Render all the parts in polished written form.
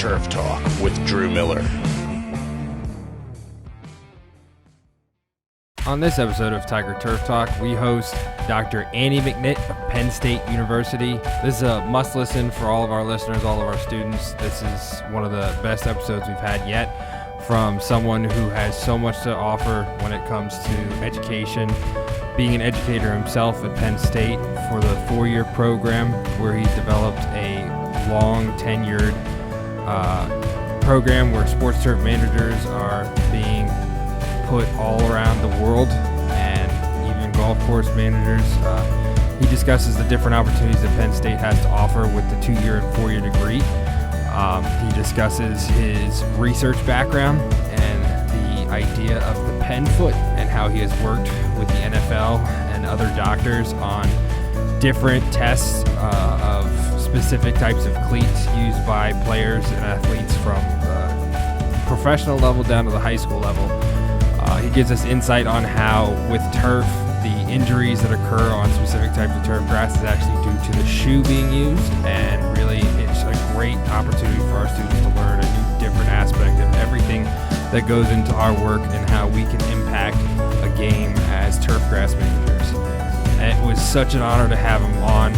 Turf Talk with Drew Miller. On this episode of Tiger Turf Talk, we host Dr. Andy McNitt of Penn State University. This is a must-listen for all of our listeners, all of our students. This is one of the best episodes we've had yet from someone who has so much to offer when it comes to education, being an educator himself at Penn State for the 4-year program where he developed a long tenured program where sports turf managers are being put all around the world, and even golf course managers. He discusses the different opportunities that Penn State has to offer with the 2-year and 4-year degree. He discusses his research background and the idea of the Penn Foot and how he has worked with the NFL and other doctors on different tests of specific types of cleats used by players and athletes from the professional level down to the high school level. He gives us insight on how, with turf, the injuries that occur on specific types of turf grass is actually due to the shoe being used, and really it's a great opportunity for our students to learn a new, different aspect of everything that goes into our work and how we can impact a game as turf grass managers. And it was such an honor to have him on,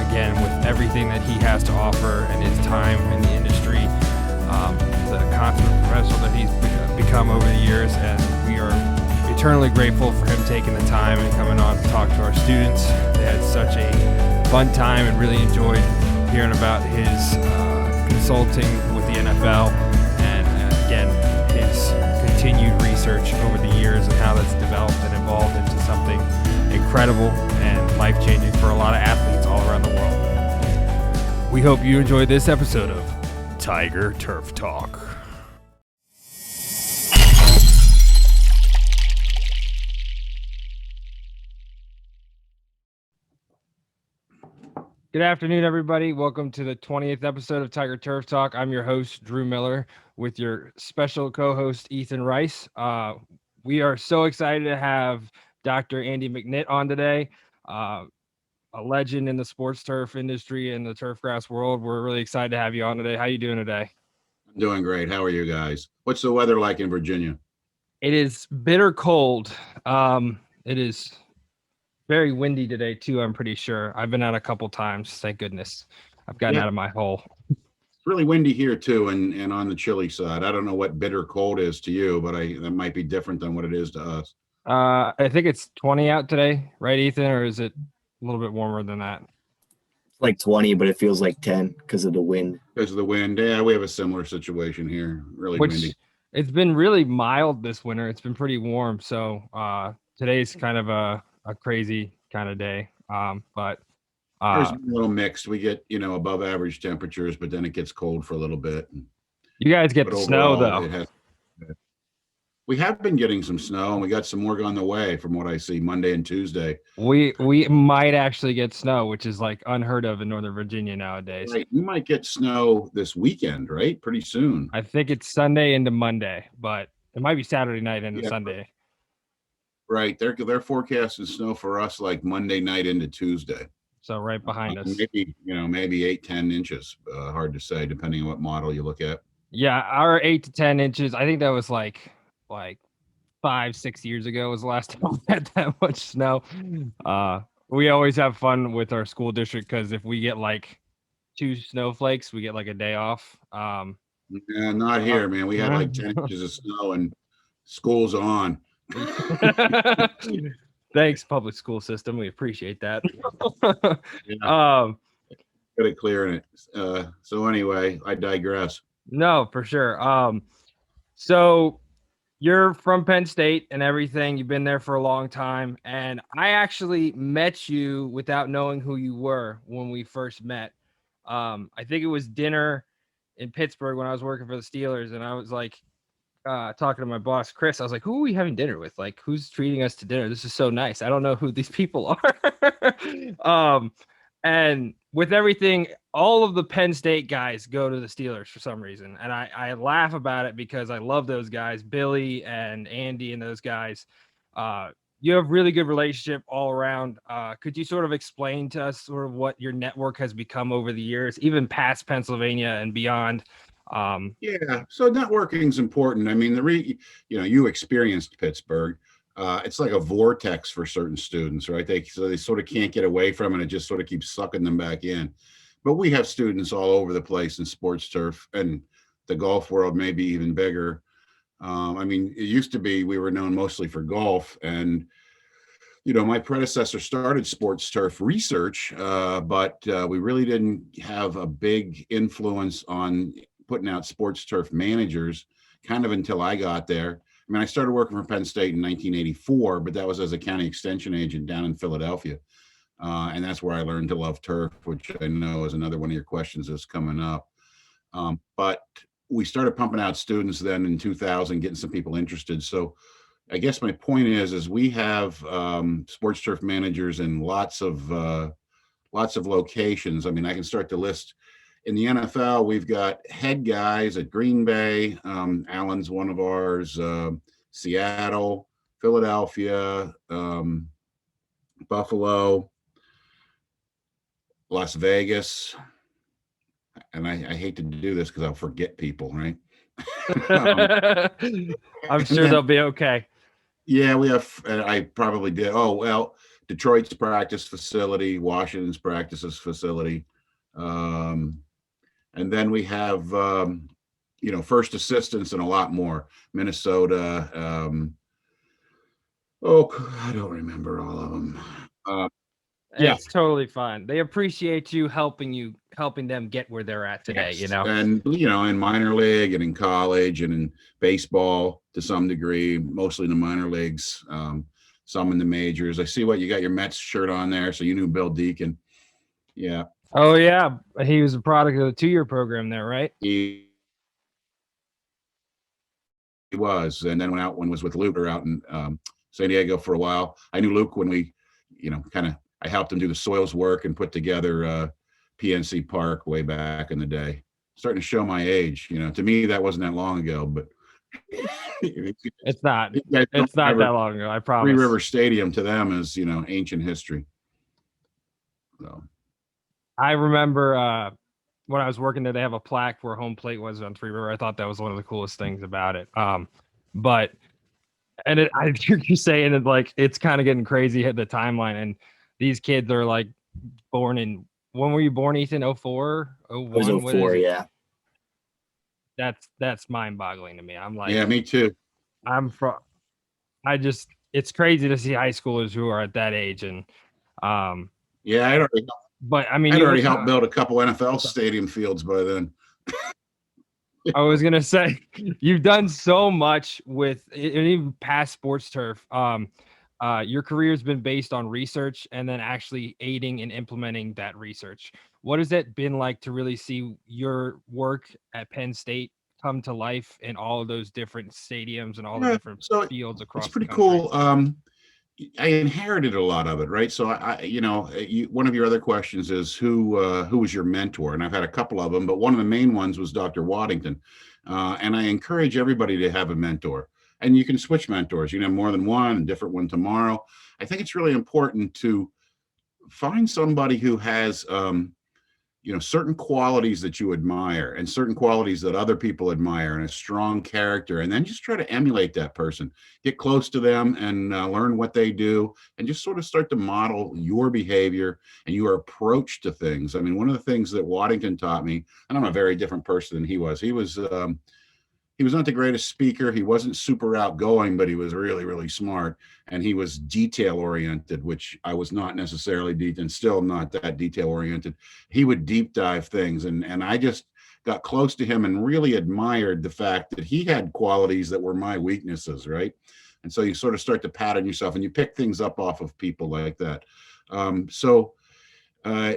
again, with everything that he has to offer and his time in the industry, the consummate professional that he's become over the years, and we are eternally grateful for him taking the time and coming on to talk to our students. They had such a fun time and really enjoyed hearing about his consulting with the NFL and again, his continued research over the years and how that's developed and evolved into something incredible and life-changing for a lot of athletes all around the world. We hope you enjoyed this episode of Tiger Turf Talk. Good afternoon, everybody. Welcome to the 20th episode of Tiger Turf Talk. I'm your host, Drew Miller, with your special co-host, Ethan Rice. We are so excited to have Dr. Andy McNitt on today, a legend in the sports turf industry and the turf grass world. We're really excited to have you on today. How are you doing today? I'm doing great. How are you guys? What's the weather like in Virginia? It is bitter cold. It is very windy today too, I'm pretty sure. I've been out a couple times, thank goodness. I've gotten out of my hole. It's really windy here too, and on the chilly side. I don't know what bitter cold is to you, but that might be different than what it is to us. I think it's 20 out today, right, Ethan? Or is it a little bit warmer than that? It's like 20, but it feels like 10 because of the wind. Because of the wind. Yeah, we have a similar situation here. Really windy. It's been really mild this winter. It's been pretty warm. So today's kind of a crazy kind of day. But there's a little mixed. We get, above average temperatures, but then it gets cold for a little bit. You guys get the snow though. We have been getting some snow, and we got some more on the way from what I see Monday and Tuesday. We might actually get snow, which is like unheard of in Northern Virginia nowadays. Right. We might get snow this weekend, right? Pretty soon. I think it's Sunday into Monday, but it might be Saturday night into Sunday. Right. They're forecasting snow for us like Monday night into Tuesday. So right behind us. Maybe 8-10 inches. Hard to say, depending on what model you look at. Yeah, our 8 to 10 inches. I think that was like 5-6 years ago was the last time we had that much snow. We always have fun with our school district because if we get like 2 snowflakes, we get like a day off. Yeah, not here, man. We had like 10 inches of snow and school's on. Thanks, public school system. We appreciate that. Got it clearing it. So anyway, I digress. No, for sure. So you're from Penn State and everything. You've been there for a long time. And I actually met you without knowing who you were when we first met. I think it was dinner in Pittsburgh when I was working for the Steelers. And I was like, talking to my boss, Chris, I was like, who are we having dinner with? Like, who's treating us to dinner? This is so nice. I don't know who these people are. And with everything, all of the Penn State guys go to the Steelers for some reason. And I laugh about it because I love those guys, Billy and Andy and those guys. You have really good relationship all around. Could you sort of explain to us sort of what your network has become over the years, even past Pennsylvania and beyond, Yeah, so networking is important. I mean, you experienced Pittsburgh. It's like a vortex for certain students, right? They sort of can't get away from it. It just sort of keeps sucking them back in. But we have students all over the place in sports turf, and the golf world may be even bigger. I mean, it used to be we were known mostly for golf, and my predecessor started sports turf research, but we really didn't have a big influence on putting out sports turf managers kind of until I got there. I mean, I started working for Penn State in 1984, but that was as a county extension agent down in Philadelphia. And that's where I learned to love turf, which I know is another one of your questions that's coming up. But we started pumping out students then in 2000, getting some people interested. So I guess my point is we have sports turf managers in lots of locations. I mean, I can start to list. In the NFL, we've got head guys at Green Bay. Allen's one of ours. Seattle, Philadelphia, Buffalo, Las Vegas. And I hate to do this because I'll forget people, right? I'm sure they'll be okay. Yeah, we have. I probably did. Oh, well, Detroit's practice facility, Washington's practices facility. And then we have, first assistants and a lot more. Minnesota. I don't remember all of them. Yeah. It's totally fine. They appreciate you helping them get where they're at today, Yes. And, in minor league and in college and in baseball to some degree, mostly in the minor leagues, some in the majors. I see what you got your Mets shirt on there. So you knew Bill Deacon. Yeah. Oh, yeah. He was a product of the 2-year program there, right? He was. And then when was with Luke out in San Diego for a while. I knew Luke when we, I helped him do the soils work and put together PNC Park way back in the day. Starting to show my age. To me, that wasn't that long ago, but it's not. It's not that long ago. I promise. Three River Stadium to them is ancient history. So I remember when I was working there, they have a plaque where home plate was on Three River. I thought that was one of the coolest things about it. I hear you saying it like it's kind of getting crazy at the timeline, and these kids are like born in. When were you born, Ethan? 04? 01? It was 04, yeah. That's mind-boggling to me. I'm like, yeah, me too. It's crazy to see high schoolers who are at that age, and yeah, I'd already helped build a couple NFL stadium fields by then. I was gonna say you've done so much with even past sports turf. Your career has been based on research and then actually aiding and implementing that research. What has it been like to really see your work at Penn State come to life in all of those different stadiums and all the different fields across the country? It's pretty cool. I inherited a lot of it, right? So one of your other questions is who was your mentor? And I've had a couple of them, but one of the main ones was Dr. Waddington. And I encourage everybody to have a mentor. And you can switch mentors. You can have more than one, and different one tomorrow. I think it's really important to find somebody who has, certain qualities that you admire and certain qualities that other people admire and a strong character. And then just try to emulate that person, get close to them and learn what they do and just sort of start to model your behavior and your approach to things. I mean, one of the things that Waddington taught me, and I'm a very different person than he was he was not the greatest speaker. He wasn't super outgoing, but he was really, really smart. And he was detail oriented, which I was not necessarily and still not that detail oriented. He would deep dive things. And I just got close to him and really admired the fact that he had qualities that were my weaknesses, right? And so you sort of start to pattern yourself and you pick things up off of people like that.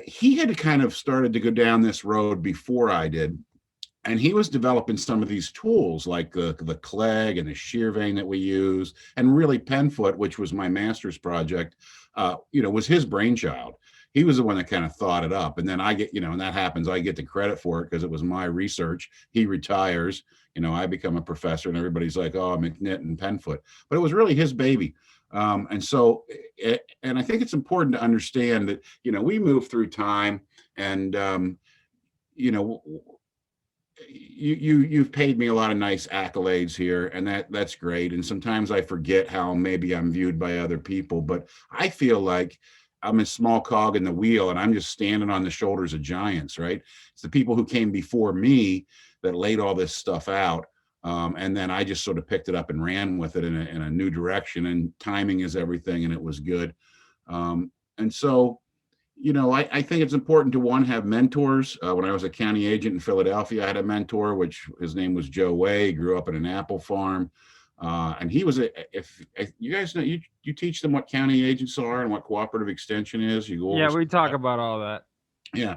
He had kind of started to go down this road before I did. And he was developing some of these tools like the Clegg and the shear vane that we use, and really Penn Foot, which was my master's project, was his brainchild. He was the one that kind of thought it up. And then I get, and that happens, I get the credit for it because it was my research. He retires, I become a professor and everybody's like, oh, McNitt and Penn Foot. But it was really his baby. And I think it's important to understand that, we move through time and, you've paid me a lot of nice accolades here, and that's great. And sometimes I forget how maybe I'm viewed by other people, but I feel like I'm a small cog in the wheel, and I'm just standing on the shoulders of giants, right? It's the people who came before me that laid all this stuff out. And then I just sort of picked it up and ran with it in a new direction, and timing is everything. And it was good. And so, I think it's important to have mentors. When I was a county agent in Philadelphia, I had a mentor, which his name was Joe Way. He grew up in an apple farm. And he was if you guys know, you teach them what county agents are and what cooperative extension is. You go Yeah, we talk about all that. Yeah.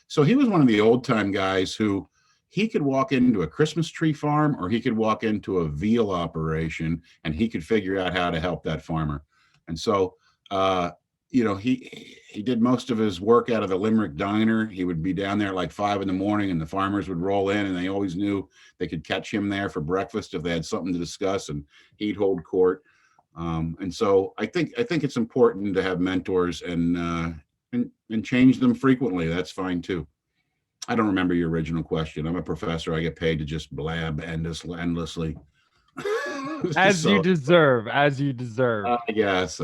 So he was one of the old time guys who he could walk into a Christmas tree farm, or he could walk into a veal operation, and he could figure out how to help that farmer. And so, he did most of his work out of the Limerick Diner. He would be down there at like 5 a.m, and the farmers would roll in, and they always knew they could catch him there for breakfast if they had something to discuss, and he'd hold court. And so I think it's important to have mentors and change them frequently. That's fine too. I don't remember your original question. I'm a professor. I get paid to just blab endlessly. As you deserve. I guess.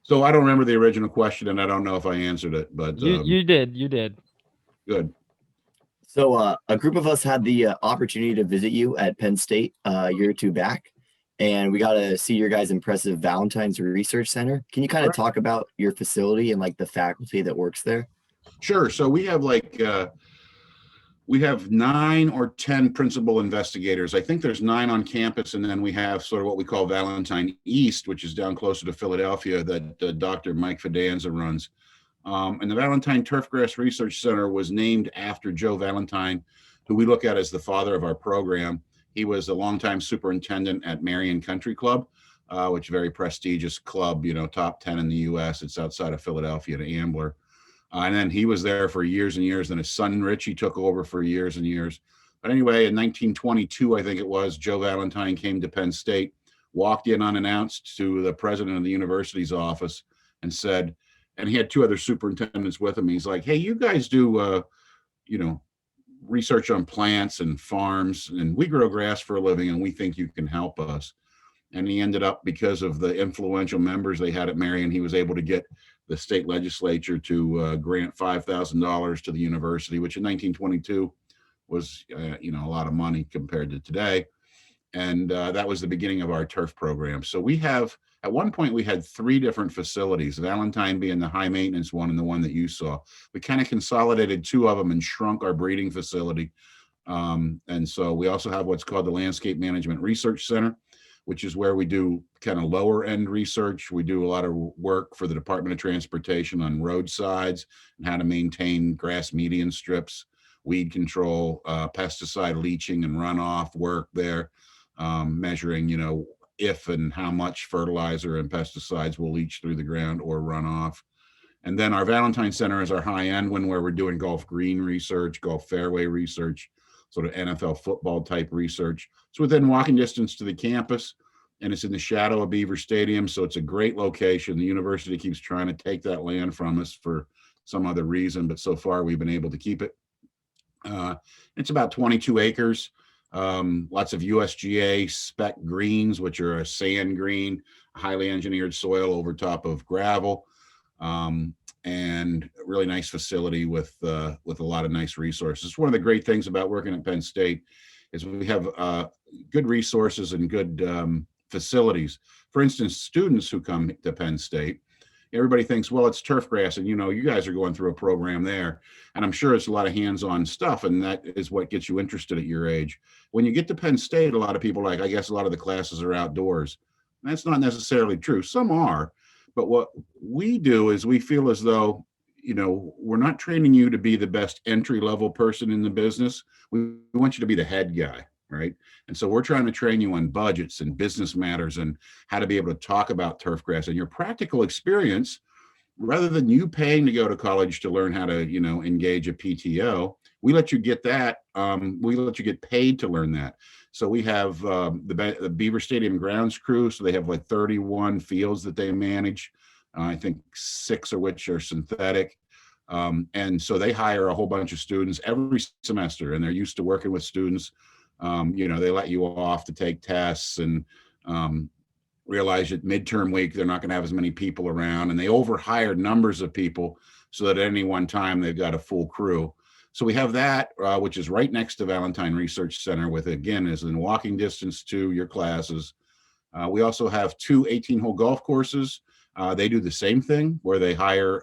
So I don't remember the original question, and I don't know if I answered it, but you did. Good. So a group of us had the opportunity to visit you at Penn State a year or two back, and we got to see your guys' impressive Valentine's Research Center. Can you kind of talk about your facility and like the faculty that works there? Sure. So we have we have 9 or 10 principal investigators. I think there's 9 on campus, and then we have sort of what we call Valentine East, which is down closer to Philadelphia, that Dr. Mike Fidanza runs. And the Valentine Turfgrass Research Center was named after Joe Valentine, who we look at as the father of our program. He was a longtime superintendent at Marion Country Club, which is a very prestigious club, top 10 in the U.S. It's outside of Philadelphia, to Ambler. And then he was there for years and years. Then his son Richie took over for years and years. But anyway, in 1922, I think it was, Joe Valentine came to Penn State, walked in unannounced to the president of the university's office, and said, and he had 2 other superintendents with him. He's like, "Hey, you guys do, research on plants and farms, and we grow grass for a living, and we think you can help us." And he ended up, because of the influential members they had at Marion, he was able to get the state legislature to grant $5,000 to the university, which in 1922 was, a lot of money compared to today. And that was the beginning of our turf program. So we have, at one point, we had 3 different facilities, Valentine being the high maintenance one and the one that you saw. We kind of consolidated 2 of them and shrunk our breeding facility. And so we also have what's called the Landscape Management Research Center, which is where we do kind of lower end research. We do a lot of work for the Department of Transportation on roadsides and how to maintain grass median strips, weed control, pesticide leaching and runoff work there, measuring, if and how much fertilizer and pesticides will leach through the ground or run off. And then our Valentine Center is our high end one, where we're doing golf green research, golf fairway research, sort of NFL football type research. It's within walking distance to the campus, and it's in the shadow of Beaver Stadium. So it's a great location. The university keeps trying to take that land from us for some other reason, but so far we've been able to keep it. It's about 22 acres, lots of USGA spec greens, which are a sand green, highly engineered soil over top of gravel. And a really nice facility with a lot of nice resources. One of the great things about working at Penn State is we have good resources and good facilities. For instance, students who come to Penn State, everybody thinks, well, it's turf grass, and you guys are going through a program there, and I'm sure it's a lot of hands-on stuff, and that is what gets you interested at your age. When you get to Penn State, a lot of people are like, I guess a lot of the classes are outdoors. And that's not necessarily true. Some are. But what we do is we feel as though, we're not training you to be the best entry-level person in the business. We want you to be the head guy, right? And so we're trying to train you on budgets and business matters and how to be able to talk about turf grass and your practical experience, rather than you paying to go to college to learn how to, engage a PTO. We let you get that. We let you get paid to learn that. So we have the Beaver Stadium grounds crew. So they have like 31 fields that they manage. I think 6 of which are synthetic. And so they hire a whole bunch of students every semester, and they're used to working with students. They let you off to take tests and realize that midterm week, they're not going to have as many people around, and they overhire numbers of people so that at any one time they've got a full crew. So we have that, which is right next to Valentine Research Center, with, again, is in walking distance to your classes. We also have 2 18-hole golf courses. They do the same thing, where they hire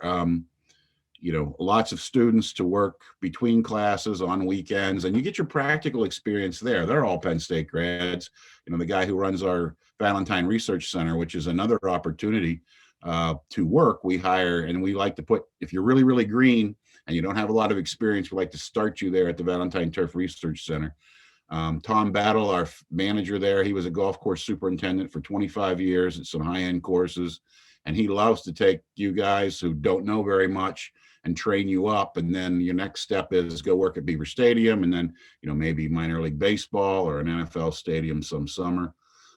lots of students to work between classes on weekends, and you get your practical experience there. They're all Penn State grads. The guy who runs our Valentine Research Center, which is another opportunity to work, we hire, and we like to put, if you're really, really green and you don't have a lot of experience, we like to start you there at the Valentine Turf Research Center. Tom Battle, our manager there, he was a golf course superintendent for 25 years at some high-end courses, and he loves to take you guys who don't know very much and train you up. And then your next step is go work at Beaver Stadium, and then, maybe minor league baseball or an NFL stadium some summer.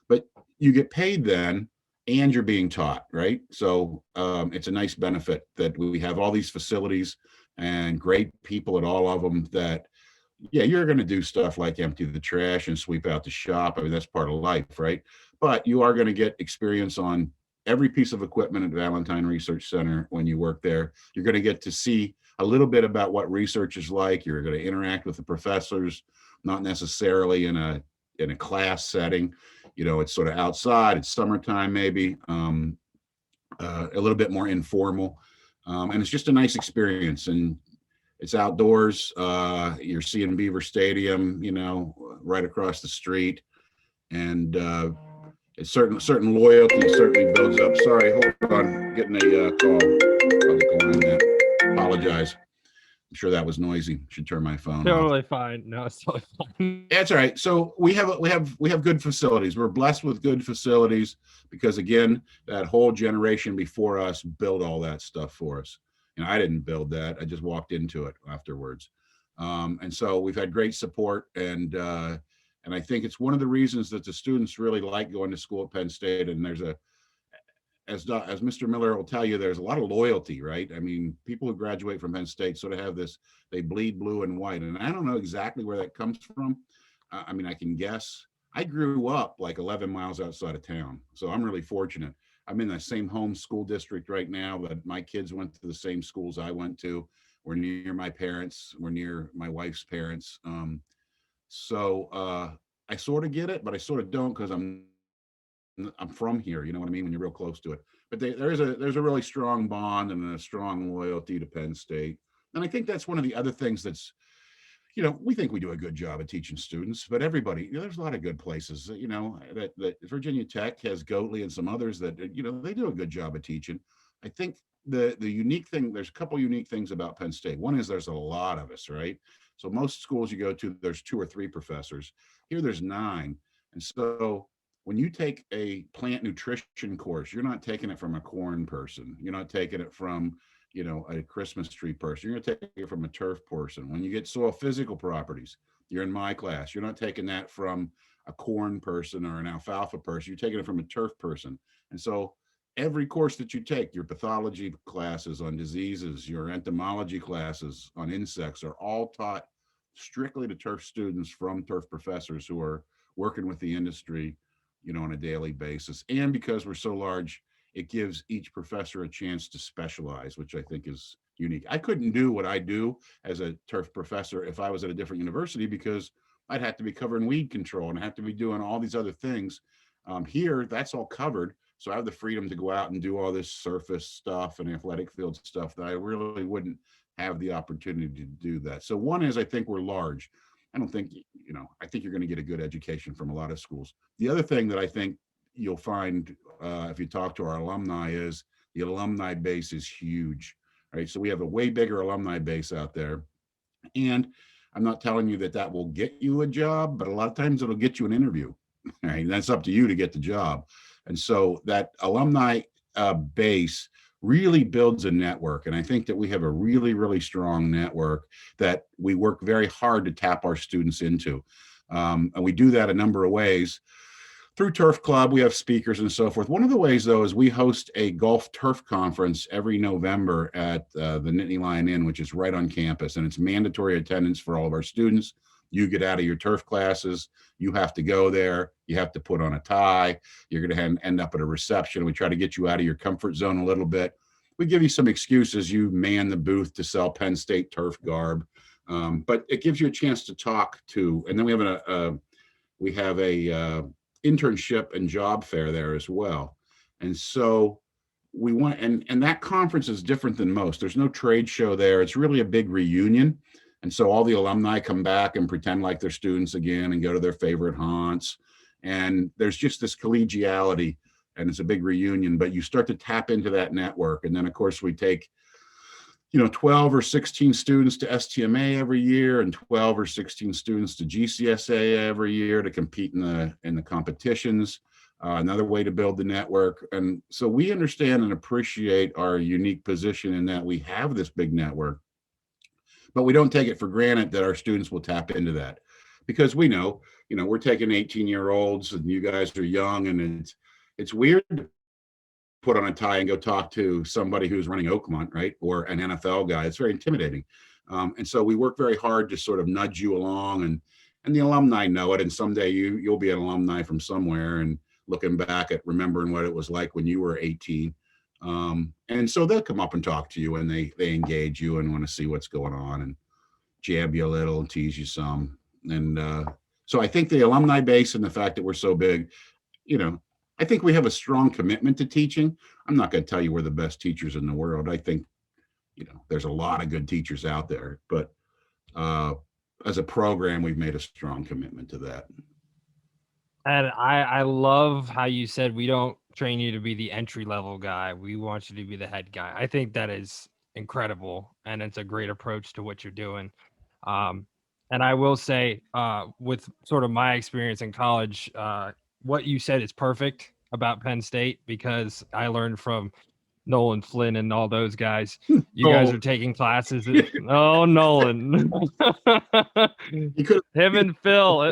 But you get paid then, and you're being taught, right? So it's a nice benefit that we have all these facilities and great people at all of them that, yeah, you're going to do stuff like empty the trash and sweep out the shop. I mean, that's part of life, right? But you are going to get experience on every piece of equipment at Valentine Research Center when you work there. You're going to get to see a little bit about what research is like. You're going to interact with the professors, not necessarily in a class setting. It's sort of outside. It's summertime, maybe a little bit more informal, and it's just a nice experience. And it's outdoors. You're seeing Beaver Stadium, right across the street, and it's certain loyalty certainly builds up. Sorry, hold on, getting a call. I'll get going on that. Apologize. I'm sure that was noisy. Should turn my phone Totally off. fine. No, it's totally fine. That's all right. So we have good facilities. We're blessed with good facilities because, again, that whole generation before us built all that stuff for us. I didn't build that. I just walked into it afterwards. And so we've had great support, and I think it's one of the reasons that the students really like going to school at Penn State. And there's as Mr. Miller will tell you, there's a lot of loyalty, right? I mean, people who graduate from Penn State sort of have this, they bleed blue and white. And I don't know exactly where that comes from. I mean, I can guess. I grew up like 11 miles outside of town, so I'm really fortunate. I'm in the same home school district right now, but my kids went to the same schools I went to. We're near my parents. We're near my wife's parents. So I sort of get it, but I sort of don't, because I'm from here. You know what I mean? When you're real close to it. But there's a really strong bond and a strong loyalty to Penn State. And I think that's one of the other things that's, we think we do a good job of teaching students, but everybody, there's a lot of good places, that Virginia Tech has Goatley and some others that, they do a good job of teaching. I think the unique thing, there's a couple unique things about Penn State. One is there's a lot of us, right? So most schools you go to, there's 2 or 3 professors. Here there's 9. And so when you take a plant nutrition course, you're not taking it from a corn person. You're not taking it from, a Christmas tree person. You're going to take it from a turf person. When you get soil physical properties, you're in my class. You're not taking that from a corn person or an alfalfa person. You're taking it from a turf person. And so every course that you take, your pathology classes on diseases, your entomology classes on insects, are all taught strictly to turf students from turf professors who are working with the industry, on a daily basis. And because we're so large, it gives each professor a chance to specialize, which I think is unique. I couldn't do what I do as a turf professor if I was at a different university, because I'd have to be covering weed control and I have to be doing all these other things. Here, that's all covered. So I have the freedom to go out and do all this surface stuff and athletic field stuff that I really wouldn't have the opportunity to do that. So one is, I think we're large. I don't think, I think you're going to get a good education from a lot of schools. The other thing that I think you'll find if you talk to our alumni is the alumni base is huge, right? So we have a way bigger alumni base out there. And I'm not telling you that will get you a job, but a lot of times it'll get you an interview. Right? That's up to you to get the job. And so that alumni base really builds a network. And I think that we have a really, really strong network that we work very hard to tap our students into. And we do that a number of ways. through Turf Club, we have speakers and so forth. One of the ways, though, is we host a golf turf conference every November at the Nittany Lion Inn, which is right on campus, and it's mandatory attendance for all of our students. You get out of your turf classes, you have to go there, you have to put on a tie, you're going to end up at a reception. We try to get you out of your comfort zone a little bit. We give you some excuses. You man the booth to sell Penn State turf garb, but it gives you a chance to talk to, and then we have a internship and job fair there as well. And so we want, and that conference is different than most. There's no trade show there. It's really a big reunion. And so all the alumni come back and pretend like they're students again and go to their favorite haunts. And there's just this collegiality, and it's a big reunion, but you start to tap into that network. And then of course we take, 12 or 16 students to STMA every year and 12 or 16 students to GCSA every year to compete in the competitions. Another way to build the network. And so we understand and appreciate our unique position in that we have this big network, but we don't take it for granted that our students will tap into that, because we know, we're taking 18-year-olds and you guys are young, and it's weird to put on a tie and go talk to somebody who's running Oakmont, right? Or an NFL guy. It's very intimidating. And so we work very hard to sort of nudge you along, and the alumni know it. And someday you'll be an alumni from somewhere and looking back at remembering what it was like when you were 18. And so they'll come up and talk to you, and they engage you and want to see what's going on and jab you a little and tease you some. And so I think the alumni base and the fact that we're so big, I think we have a strong commitment to teaching. I'm not going to tell you we're the best teachers in the world. I think, there's a lot of good teachers out there, but as a program, we've made a strong commitment to that. And I love how you said we don't train you to be the entry level guy. We want you to be the head guy. I think that is incredible, and it's a great approach to what you're doing. And I will say, with sort of my experience in college, what you said is perfect about Penn State, because I learned from Nolan Flynn and all those guys. You guys are taking classes. Oh, Nolan. Him and Phil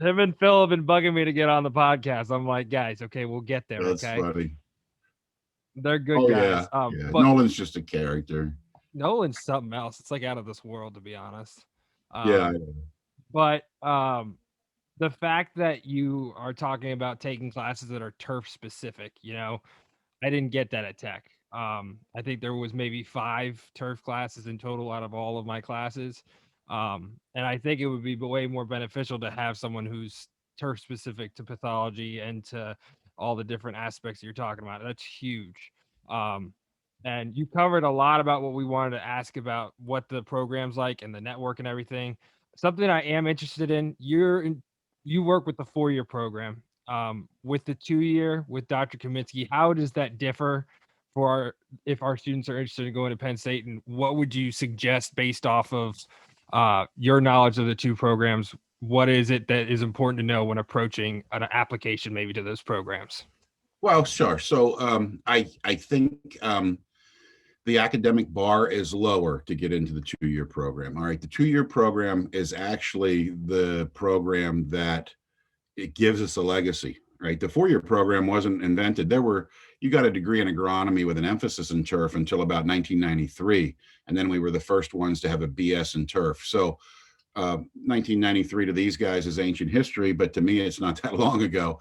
have been bugging me to get on the podcast. I'm like, guys, okay, we'll get there. That's okay. Funny. They're good guys. Yeah. But Nolan's just a character. Nolan's something else. It's like out of this world, to be honest. Yeah. But the fact that you are talking about taking classes that are turf specific, I didn't get that at Tech. I think there was maybe 5 turf classes in total out of all of my classes. And I think it would be way more beneficial to have someone who's turf specific to pathology and to all the different aspects that you're talking about. That's huge. And you covered a lot about what we wanted to ask about, what the program's like and the network and everything. Something I am interested in, you work with the 4-year program. With the 2-year with Dr. Kaminsky, how does that differ if our students are interested in going to Penn State, and what would you suggest based off of your knowledge of the 2 programs? What is it that is important to know when approaching an application maybe to those programs? Well, sure. So I think the academic bar is lower to get into the 2-year program. All right. The 2-year program is actually the program that it gives us a legacy, right? The 4-year program wasn't invented. You got a degree in agronomy with an emphasis in turf until about 1993. And then we were the first ones to have a BS in turf. So 1993 to these guys is ancient history, but to me, it's not that long ago.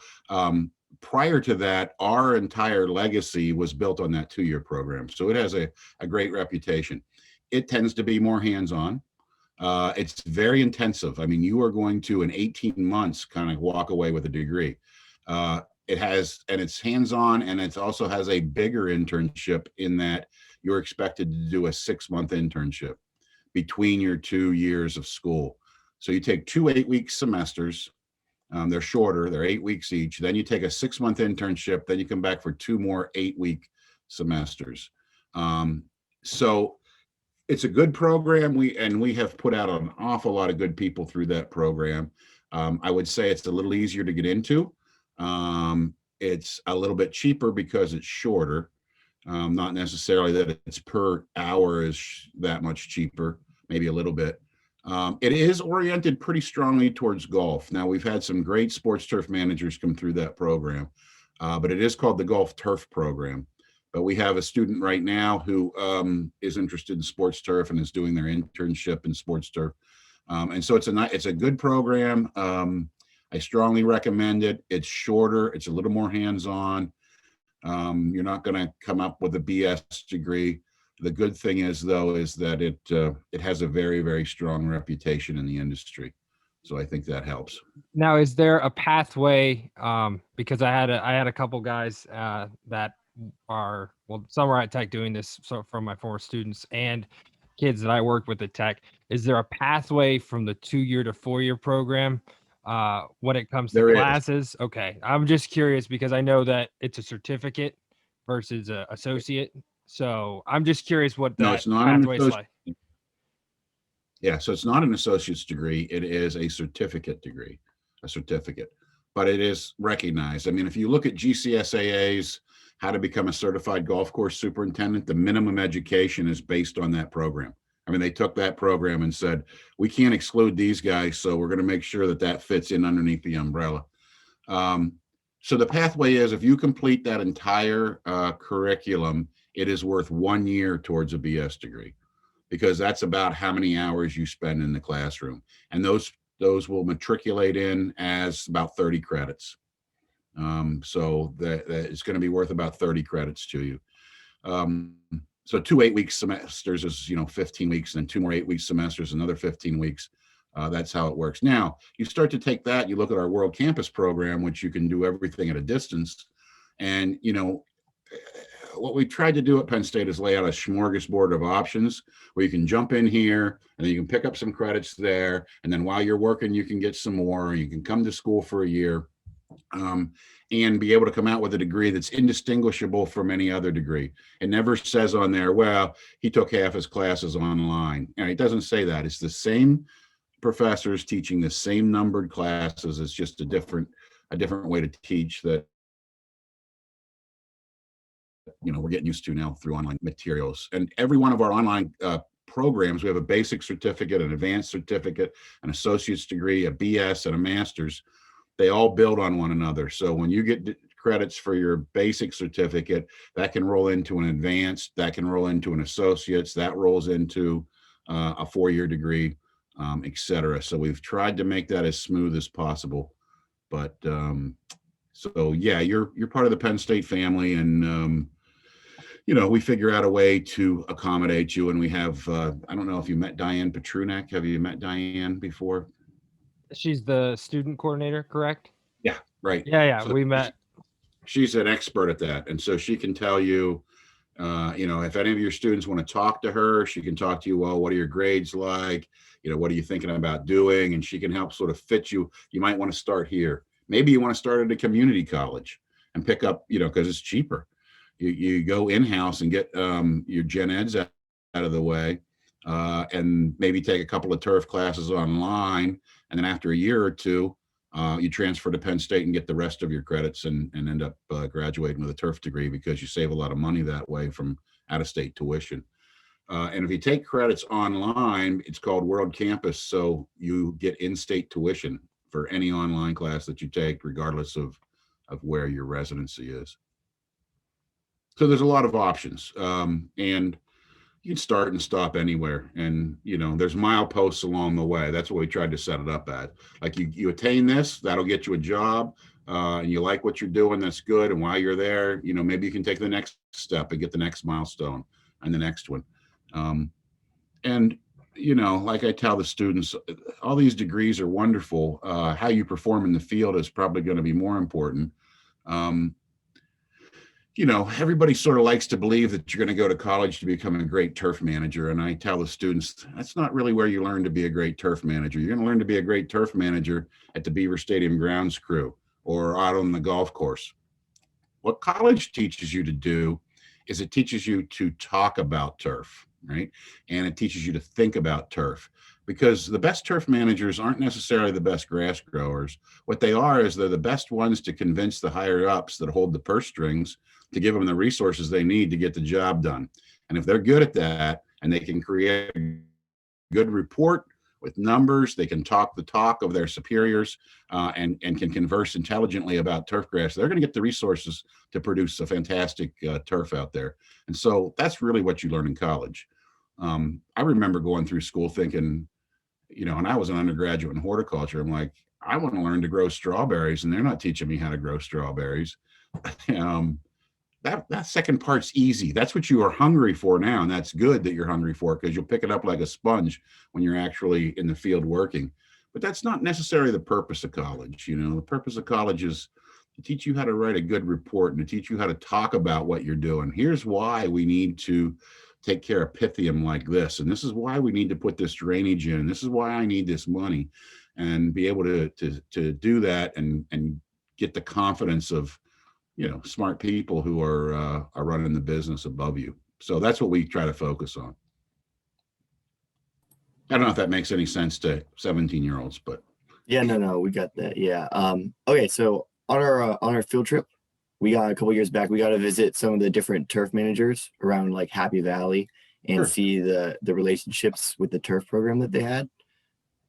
Prior to that, our entire legacy was built on that 2-year program. So it has a great reputation. It tends to be more hands-on. It's very intensive. I mean, you are going to, in 18 months, kind of walk away with a degree. It's hands-on, and it also has a bigger internship in that you're expected to do a 6-month internship between your 2 years of school. So you take 2 8-week semesters. They're shorter, they're 8 weeks each. Then you take a 6-month internship, then you come back for 2 more 8-week semesters. So it's a good program. We have put out an awful lot of good people through that program. I would say it's a little easier to get into. It's a little bit cheaper because it's shorter. Not necessarily that it's per hour is that much cheaper, maybe a little bit. It is oriented pretty strongly towards golf. Now, we've had some great sports turf managers come through that program, but it is called the Golf Turf Program. But we have a student right now who is interested in sports turf and is doing their internship in sports turf. And so it's a good program. I strongly recommend it. It's shorter. It's a little more hands-on. You're not going to come up with a BS degree. The good thing is, though, is that it has a very, very strong reputation in the industry. So I think that helps. Now, is there a pathway? Because I had a couple guys that are, well, some are at Tech doing this, so from my former students and kids that I work with at Tech. Is there a pathway from the 2-year to 4-year program when it comes to There is. classes? Okay, I'm just curious because I know that it's a certificate versus a associate. So I'm just curious what No, that it's not an pathway is like. Yeah, so it's not an associate's degree. It is a certificate degree, a certificate, but it is recognized. I mean, if you look at GCSAA's how to become a certified golf course superintendent, the minimum education is based on that program. I mean, they took that program and said, we can't exclude these guys, so we're going to make sure that that fits in underneath the umbrella. So the pathway is, if you complete that entire curriculum, it is worth 1 year towards a BS degree, because that's about how many hours you spend in the classroom. And those will matriculate in as about 30 credits. So that it's going to be worth about 30 credits to you. So 2 8-week semesters is, 15 weeks, and then 2 more 8-week semesters, another 15 weeks. That's how it works. Now, you start to take that, you look at our World Campus program, which you can do everything at a distance. And, what we tried to do at Penn State is lay out a smorgasbord of options where you can jump in here and then you can pick up some credits there. And then while you're working, you can get some more, or you can come to school for a year and be able to come out with a degree that's indistinguishable from any other degree. It never says on there, well, he took half his classes online. It doesn't say that. It's the same professors teaching the same numbered classes. It's just a different way to teach that we're getting used to now through online materials. And every one of our online programs, we have a basic certificate, an advanced certificate, an associate's degree, a BS, and a master's. They all build on one another. So when you get credits for your basic certificate, that can roll into an advanced, that can roll into an associate's, that rolls into a 4-year degree, et cetera. So we've tried to make that as smooth as possible. But so yeah, you're part of the Penn State family, and we figure out a way to accommodate you. And we have, I don't know if you met Diane Petrunak. Have you met Diane before? She's the student coordinator, correct? Yeah, right. Yeah, So we met. She's an expert at that. And so she can tell you, if any of your students want to talk to her, she can talk to you, well, what are your grades like? What are you thinking about doing? And she can help sort of fit you. You might want to start here. Maybe you want to start at a community college and pick up, because it's cheaper. You go in-house and get your gen eds out of the way, and maybe take a couple of turf classes online. And then after a year or two, you transfer to Penn State and get the rest of your credits and end up graduating with a turf degree, because you save a lot of money that way from out-of-state tuition. And if you take credits online, it's called World Campus. So you get in-state tuition for any online class that you take, regardless of where your residency is. So there's a lot of options, and you can start and stop anywhere. And, there's mileposts along the way. That's what we tried to set it up at. Like you attain this, that'll get you a job, and you like what you're doing, that's good. And while you're there, maybe you can take the next step and get the next milestone and the next one. And, like I tell the students, all these degrees are wonderful. How you perform in the field is probably going to be more important. Everybody sort of likes to believe that you're going to go to college to become a great turf manager. And I tell the students, that's not really where you learn to be a great turf manager. You're going to learn to be a great turf manager at the Beaver Stadium grounds crew or out on the golf course. What college teaches you to do is it teaches you to talk about turf, right? And it teaches you to think about turf, because the best turf managers aren't necessarily the best grass growers. What they are is they're the best ones to convince the higher ups that hold the purse strings to give them the resources they need to get the job done. And if they're good at that and they can create a good report with numbers. They can talk the talk of their superiors and can converse intelligently about turf grass. They're going to get the resources to produce a fantastic turf out there. And so that's really what you learn in college. I remember going through school thinking, and I was an undergraduate in horticulture. I'm like, I want to learn to grow strawberries, and they're not teaching me how to grow strawberries. That second part's easy. That's what you are hungry for now, and that's good that you're hungry for, because you'll pick it up like a sponge when you're actually in the field working. But that's not necessarily the purpose of college. The purpose of college is to teach you how to write a good report and to teach you how to talk about what you're doing. Here's why we need to take care of Pythium like this, and this is why we need to put this drainage in. This is why I need this money, and be able to do that and get the confidence of smart people who are running the business above you. So that's what we try to focus on. I don't know if that makes any sense to 17-year-olds, but yeah, no, we got that. Yeah. Okay, so on our field trip, we got a couple years back, we got to visit some of the different turf managers around like Happy Valley and Sure. see the relationships with the turf program that they had.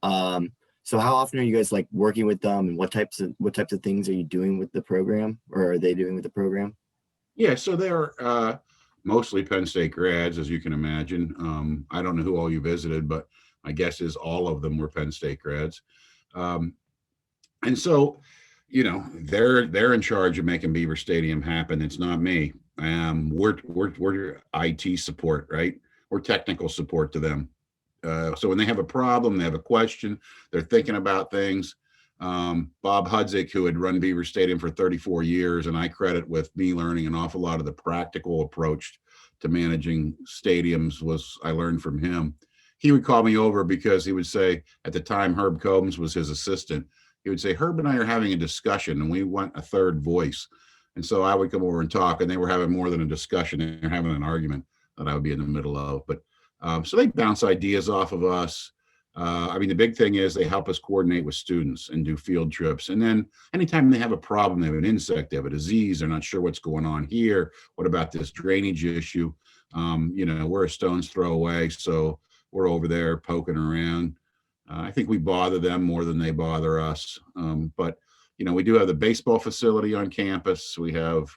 So how often are you guys like working with them, and what types of things are you doing with the program, or are they doing with the program? yeah, so they're mostly Penn State grads, as you can imagine. I don't know who all you visited, but my guess is all of them were Penn State grads. And so, they're in charge of making Beaver Stadium happen. It's not me. We're IT support, right? We're technical support to them. So when they have a problem, they have a question, they're thinking about things. Bob Hudzik, who had run Beaver Stadium for 34 years, and I credit with me learning an awful lot of the practical approach to managing stadiums, I learned from him. He would call me over because he would say, at the time, Herb Combs was his assistant. He would say, Herb and I are having a discussion, and we want a third voice. And so I would come over and talk, and they were having more than a discussion. They're having an argument that I would be in the middle of. But so they bounce ideas off of us. The big thing is they help us coordinate with students and do field trips. And then anytime they have a problem, they have an insect, they have a disease, they're not sure what's going on here. What about this drainage issue? We're a stone's throw away. So we're over there poking around. I think we bother them more than they bother us. But we do have the baseball facility on campus. We have,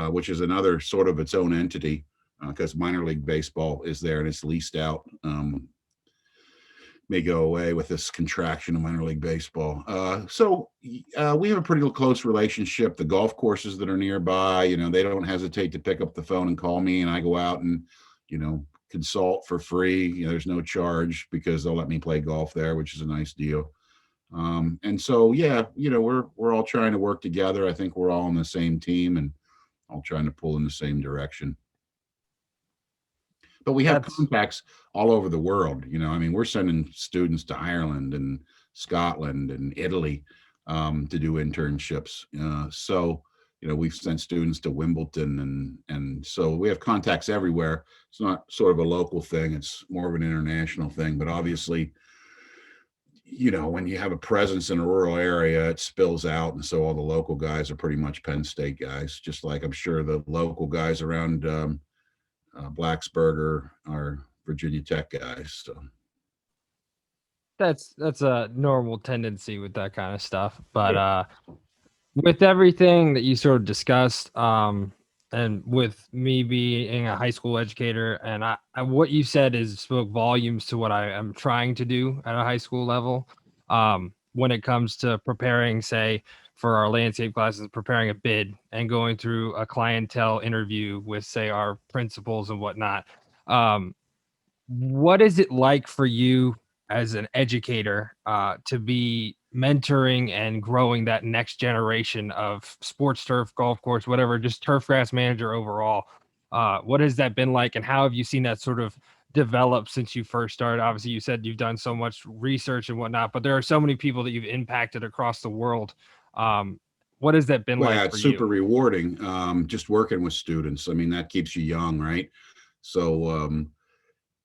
which is another sort of its own entity, because minor league baseball is there and it's leased out. May go away with this contraction of minor league baseball. So we have a pretty close relationship. The golf courses that are nearby, they don't hesitate to pick up the phone and call me, and I go out and, consult for free. There's no charge because they'll let me play golf there, which is a nice deal. And so, we're all trying to work together. I think we're all on the same team and all trying to pull in the same direction. But we have contacts all over the world. We're sending students to Ireland and Scotland and Italy to do internships. So we've sent students to Wimbledon, and so we have contacts everywhere. It's not sort of a local thing. It's more of an international thing. But obviously, when you have a presence in a rural area, it spills out. And so all the local guys are pretty much Penn State guys, just like I'm sure the local guys around Blacksburg are Virginia Tech guys. So That's a normal tendency with that kind of stuff. But with everything that you sort of discussed, and with me being a high school educator, and what you said spoke volumes to what I am trying to do at a high school level. When it comes to preparing, say, for our landscape classes, preparing a bid and going through a clientele interview with, say, our principals and whatnot. What is it like for you as an educator to be mentoring and growing that next generation of sports turf, golf course, whatever, just turf grass manager overall? What has that been like, and how have you seen that sort of develop since you first started? Obviously, you said you've done so much research and whatnot, but there are so many people that you've impacted across the world. What has that been like for you? It's super rewarding. Just working with students. That keeps you young, right? So,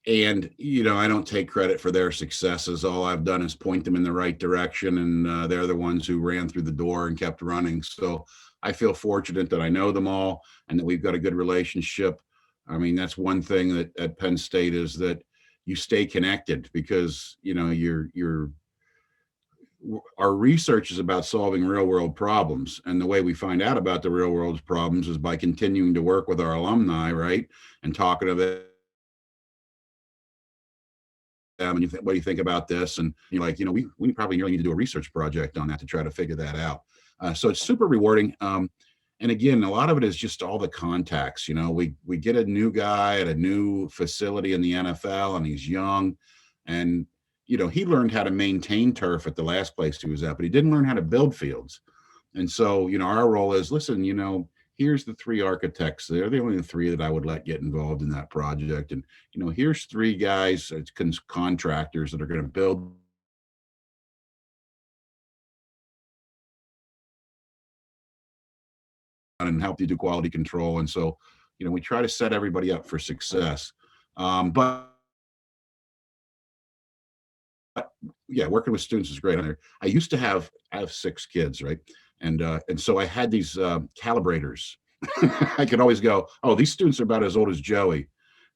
and I don't take credit for their successes. All I've done is point them in the right direction, and they're the ones who ran through the door and kept running. So I feel fortunate that I know them all and that we've got a good relationship. That's one thing that at Penn State is that you stay connected, because our research is about solving real world problems, and the way we find out about the real world problems is by continuing to work with our alumni, right, and talking to them. And what do you think about this? And you're like, we probably really need to do a research project on that to try to figure that out. So it's super rewarding. And again, a lot of it is just all the contacts. We get a new guy at a new facility in the NFL, and he's young, and he learned how to maintain turf at the last place he was at, but he didn't learn how to build fields. And so, our role is, listen, here's the 3 architects. They're the only 3 that I would let get involved in that project. And, here's 3 guys, contractors that are going to build and help you do quality control. And so, we try to set everybody up for success. But yeah, working with students is great. I used to I have 6 kids, right? And so I had these calibrators. I could always go, oh, these students are about as old as Joey,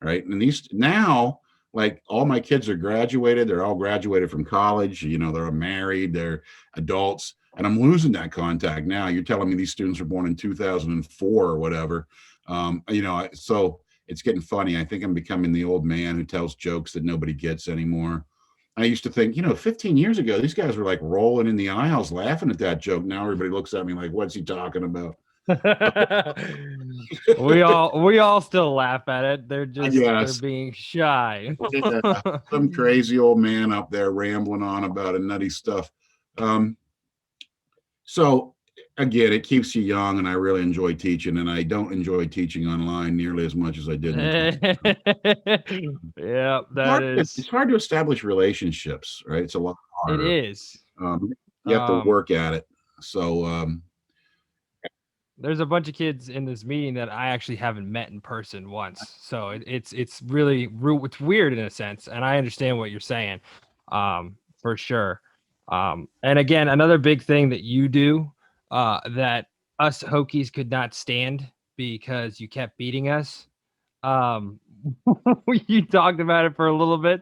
right? And these now, like, all my kids are graduated. They're all graduated from college. They're married. They're adults. And I'm losing that contact now. You're telling me these students were born in 2004 or whatever. So it's getting funny. I think I'm becoming the old man who tells jokes that nobody gets anymore. I used to think, 15 years ago, these guys were like rolling in the aisles laughing at that joke. Now everybody looks at me like, what's he talking about? we all still laugh at it. They're just they're being shy. Some crazy old man up there rambling on about a nutty stuff. So again, it keeps you young, and I really enjoy teaching, and I don't enjoy teaching online nearly as much as I did. Yeah, it's hard to establish relationships, right? It's a lot harder. It is. You have to work at it. So there's a bunch of kids in this meeting that I actually haven't met in person once. So it's really it's weird in a sense, and I understand what you're saying, for sure. And again, another big thing that you do that us Hokies could not stand because you kept beating us. You talked about it for a little bit.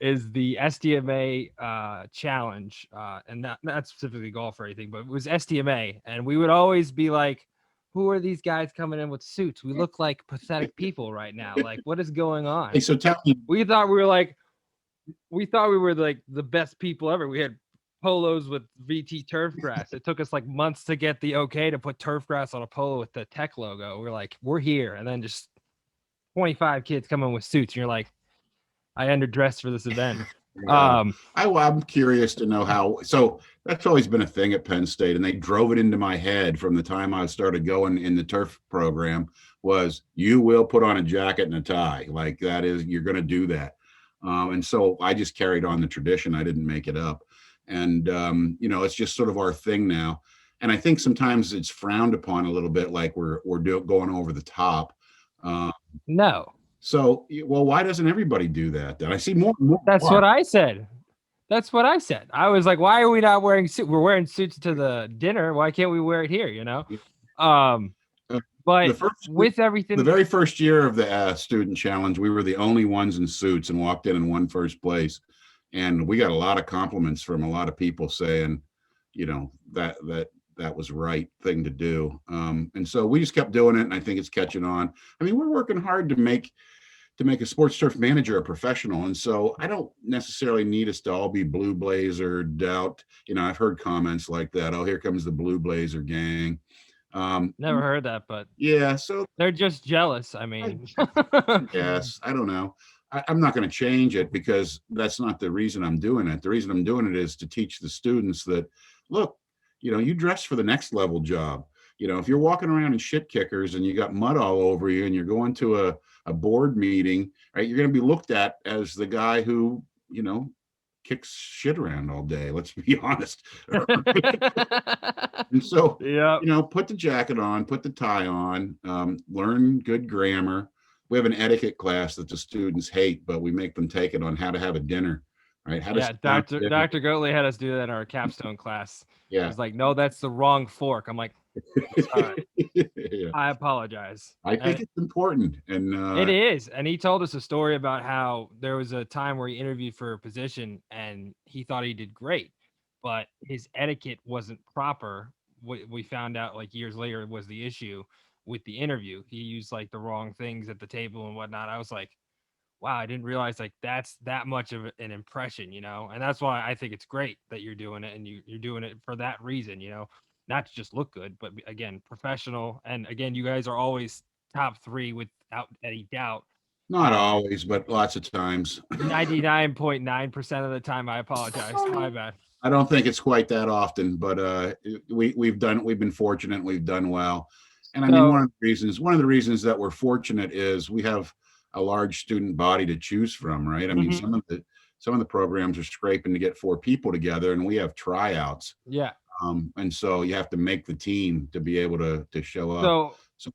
Is the SDMA challenge, and not specifically golf or anything, but it was SDMA, and we would always be like, "Who are these guys coming in with suits? We look like pathetic people right now. Like, what is going on?" Hey, so tell me, we thought we were like the best people ever. We had polos with VT turf grass. It took us like months to get the okay to put turf grass on a polo with the tech logo. We're like, we're here. And then just 25 kids come in with suits. And you're like, I underdressed for this event. I'm curious to know how. So that's always been a thing at Penn State, and they drove it into my head from the time I started going in the turf program, was you will put on a jacket and a tie. Like, that is, you're going to do that. And so I just carried on the tradition. I didn't make it up. And, it's just sort of our thing now. And I think sometimes it's frowned upon a little bit, like we're going over the top. No. So, well, why doesn't everybody do that then? I see more. That's what I said. I was like, why are we not wearing suits? We're wearing suits to the dinner. Why can't we wear it here? But with everything, the very first year of the student challenge, we were the only ones in suits and walked in and won first place. And we got a lot of compliments from a lot of people saying, that was the right thing to do. And so we just kept doing it, and I think it's catching on. I mean, we're working hard to make a sports turf manager a professional. And so I don't necessarily need us to all be blue blazered out. I've heard comments like that. Oh, here comes the blue blazer gang. Never heard that, but yeah, so they're just jealous. I mean, yes, I don't know. I'm not going to change it, because that's not the reason I'm doing it. The reason I'm doing it is to teach the students that, look, you dress for the next level job. If you're walking around in shit kickers and you got mud all over you and you're going to a board meeting, right, you're going to be looked at as the guy who, kicks shit around all day. Let's be honest. And so, put the jacket on, put the tie on, learn good grammar. We have an etiquette class that the students hate, but we make them take it on how to have a dinner, right? Dr. Goatley had us do that in our capstone class. Yeah. It was like, no, that's the wrong fork. I'm like, Sorry. Yeah. I apologize. I think it's important. And It is. And he told us a story about how there was a time where he interviewed for a position and he thought he did great, but his etiquette wasn't proper. We found out like years later was the issue with the interview. He used like the wrong things at the table and whatnot. I was like, wow, I didn't realize like that's that much of an impression, you know? And that's why I think it's great that you're doing it and you're doing it for that reason, you know, not to just look good, but again, professional. And again, you guys are always top three without any doubt. not always, but lots of times. 99.9% of the time. I apologize. My bad. I don't think it's quite that often, but we've been fortunate. We've done well. And I mean, So- one of the reasons that we're fortunate is we have a large student body to choose from, right? I mean, Mhm. some of the programs are scraping to get 4 people together, and we have tryouts. Yeah. And so you have to make the team to be able to show up. So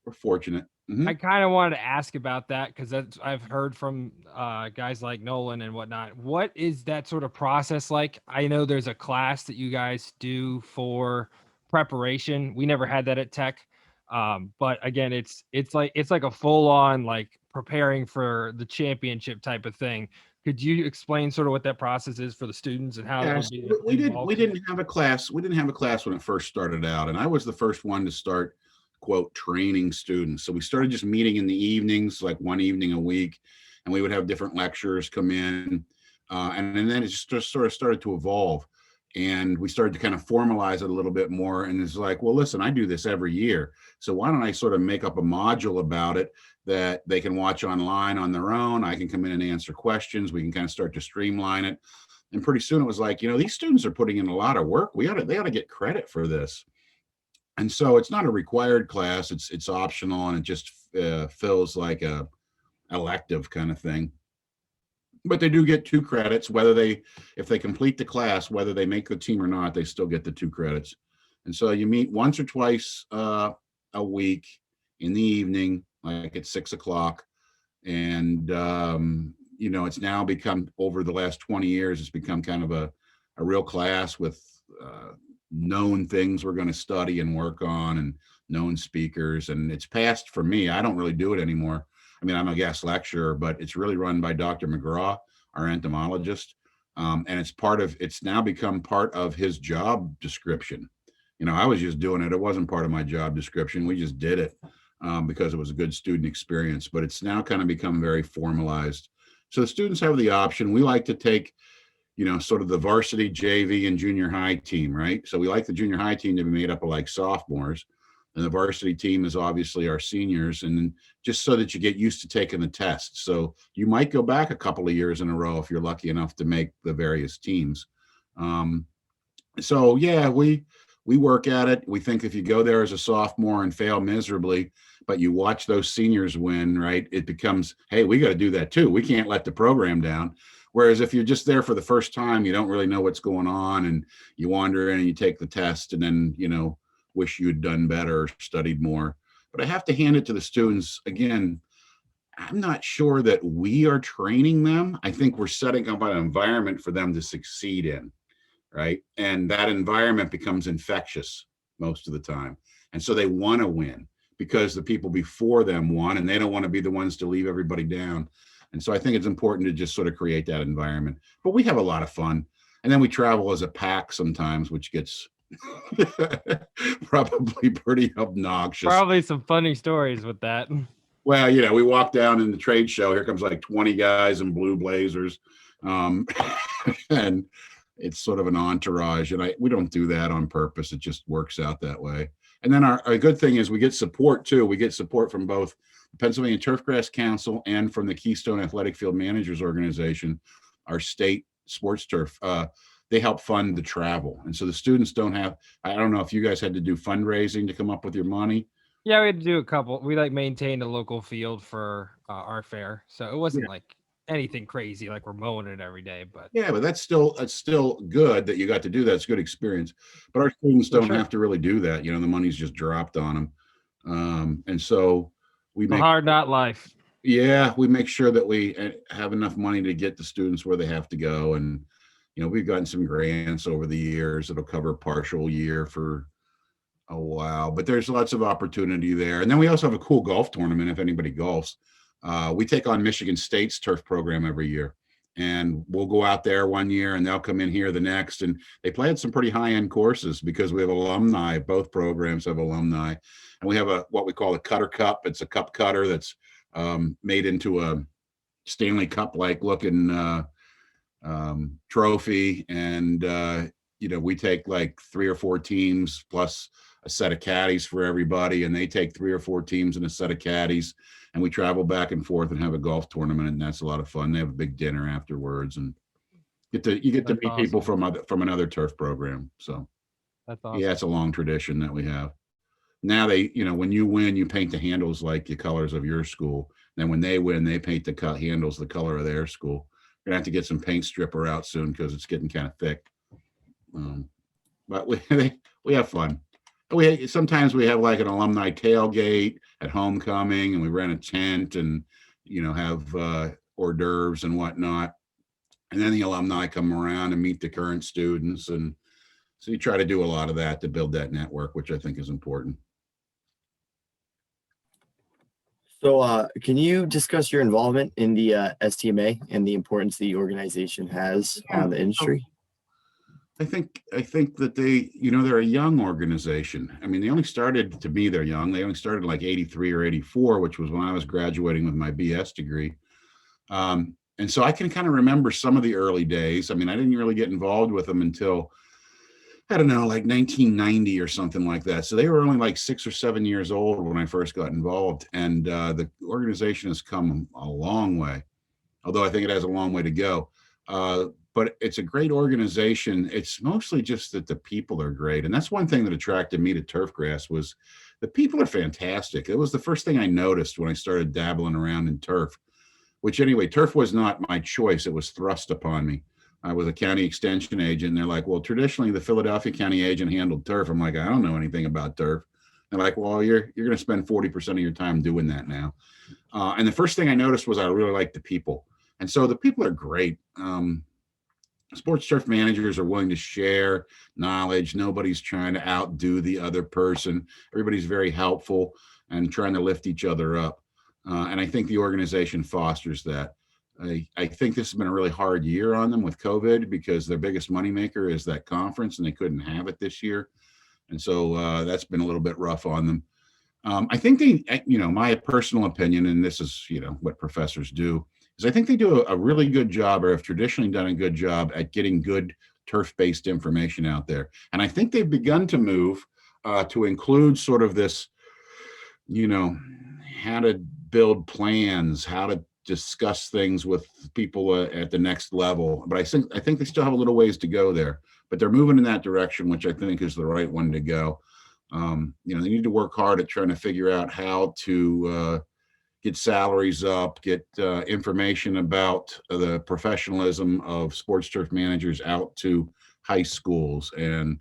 We're fortunate. Mhm. I kind of wanted to ask about that because that's I've heard from guys like Nolan and whatnot. What is that sort of process like? I know there's a class that you guys do for preparation. We never had that at Tech, but again, it's like a full on like preparing for the championship type of thing. Could you explain sort of what that process is for the students and how it Yes, would be we involved? didn't have a class. We didn't have a class when it first started out, and I was the first one to start, quote, training students. So we started just meeting in the evenings, like one evening a week, and we would have different lecturers come in, and then it just sort of started to evolve, and we started to kind of formalize it a little bit more. And it's like, well, listen, I do this every year, so why don't I sort of make up a module about it that they can watch online on their own? I can come in and answer questions. We can kind of start to streamline it. And pretty soon it was like, these students are putting in a lot of work. They ought to get credit for this. And so it's not a required class. It's optional, and it just feels like a elective kind of thing. But they do get 2 credits, if they complete the class, whether they make the team or not, they still get the 2 credits. And so you meet once or twice a week in the evening, like at 6 o'clock. And, it's now become, over the last 20 years, it's become kind of a real class with known things we're going to study and work on, and known speakers. And it's passed for me. I don't really do it anymore. I mean, I'm a guest lecturer, but it's really run by Dr. McGraw, our entomologist. And it's now become part of his job description. I was just doing it. It wasn't part of my job description. We just did it because it was a good student experience, but it's now kind of become very formalized. So the students have the option. We like to take, sort of the varsity, JV, and junior high team, right? So we like the junior high team to be made up of like sophomores, and the varsity team is obviously our seniors, and just so that you get used to taking the test. So you might go back a couple of years in a row if you're lucky enough to make the various teams. So yeah, we work at it. We think if you go there as a sophomore and fail miserably, but you watch those seniors win, right? It becomes, hey, we got to do that too. We can't let the program down. Whereas if you're just there for the first time, you don't really know what's going on, and you wander in and you take the test, and then, wish you'd done better or studied more. But I have to hand it to the students. Again, I'm not sure that we are training them. I think we're setting up an environment for them to succeed in, right? And that environment becomes infectious most of the time. And so they want to win because the people before them won, and they don't want to be the ones to leave everybody down. And so I think it's important to just sort of create that environment. But we have a lot of fun. And then we travel as a pack sometimes, which gets probably pretty obnoxious. Probably some funny stories with that. Well, we walk down in the trade show. Here comes like 20 guys in blue blazers. And it's sort of an entourage. And we don't do that on purpose. It just works out that way. And then our good thing is we get support too. We get support from both the Pennsylvania Turfgrass Council and from the Keystone Athletic Field Managers Organization, our state sports turf. They help fund the travel. And so the students don't have, I don't know if you guys had to do fundraising to come up with your money. Yeah, we had to do a couple. We maintained a local field for our fair, so it wasn't like anything crazy like we're mowing it every day. But yeah, but that's still good that you got to do that. It's a good experience. But our students don't have to really do that. The money's just dropped on them, and so we make hard not life. Yeah, we make sure that we have enough money to get the students where they have to go, and we've gotten some grants over the years that'll cover a partial year for Oh, wow. But there's lots of opportunity there. And then we also have a cool golf tournament if anybody golfs. We take on Michigan State's turf program every year. And we'll go out there one year and they'll come in here the next. And they play at some pretty high-end courses because we have alumni. Both programs have alumni. And we have what we call a Cutter Cup. It's a cup cutter that's made into a Stanley Cup-like looking trophy. And, we take like 3 or 4 teams plus a set of caddies for everybody. And they take 3 or 4 teams and a set of caddies. And we travel back and forth and have a golf tournament, and that's a lot of fun. They have a big dinner afterwards, and you get to meet awesome. people from another turf program. So That's awesome. yeah, it's a long tradition that we have. Now when you win, you paint the handles like the colors of your school. Then when they win, they paint the handles the color of their school. We're gonna have to get some paint stripper out soon because it's getting kind of thick. But we have fun. Sometimes we have like an alumni tailgate at homecoming, and we rent a tent and have hors d'oeuvres and whatnot. And then the alumni come around and meet the current students, and so you try to do a lot of that to build that network, which I think is important. So can you discuss your involvement in the STMA and the importance the organization has on the industry? I think that they're a young organization. I mean, they only started, to me, they're young. They only started like 83 or 84, which was when I was graduating with my BS degree. And so I can kind of remember some of the early days. I mean, I didn't really get involved with them until, I don't know, like 1990 or something like that. So they were only like 6 or 7 years old when I first got involved. And the organization has come a long way, although I think it has a long way to go. But it's a great organization. It's mostly just that the people are great. And that's one thing that attracted me to Turfgrass was the people are fantastic. It was the first thing I noticed when I started dabbling around in turf, which anyway, turf was not my choice. It was thrust upon me. I was a county extension agent. And they're like, well, traditionally the Philadelphia county agent handled turf. I'm like, I don't know anything about turf. They're like, well, you're going to spend 40% of your time doing that now. And the first thing I noticed was I really liked the people. And so the people are great. Sports turf managers are willing to share knowledge. Nobody's trying to outdo the other person. Everybody's very helpful and trying to lift each other up. And I think the organization fosters that. I think this has been a really hard year on them with COVID because their biggest moneymaker is that conference and they couldn't have it this year. And so that's been a little bit rough on them. I think my personal opinion, and this is, what professors do, is I think they do a really good job, or have traditionally done a good job at getting good turf-based information out there. And I think they've begun to move to include sort of this, how to build plans, how to discuss things with people at the next level. But I think they still have a little ways to go there, but they're moving in that direction, which I think is the right one to go. They need to work hard at trying to figure out how to get salaries up, get information about the professionalism of sports turf managers out to high schools and,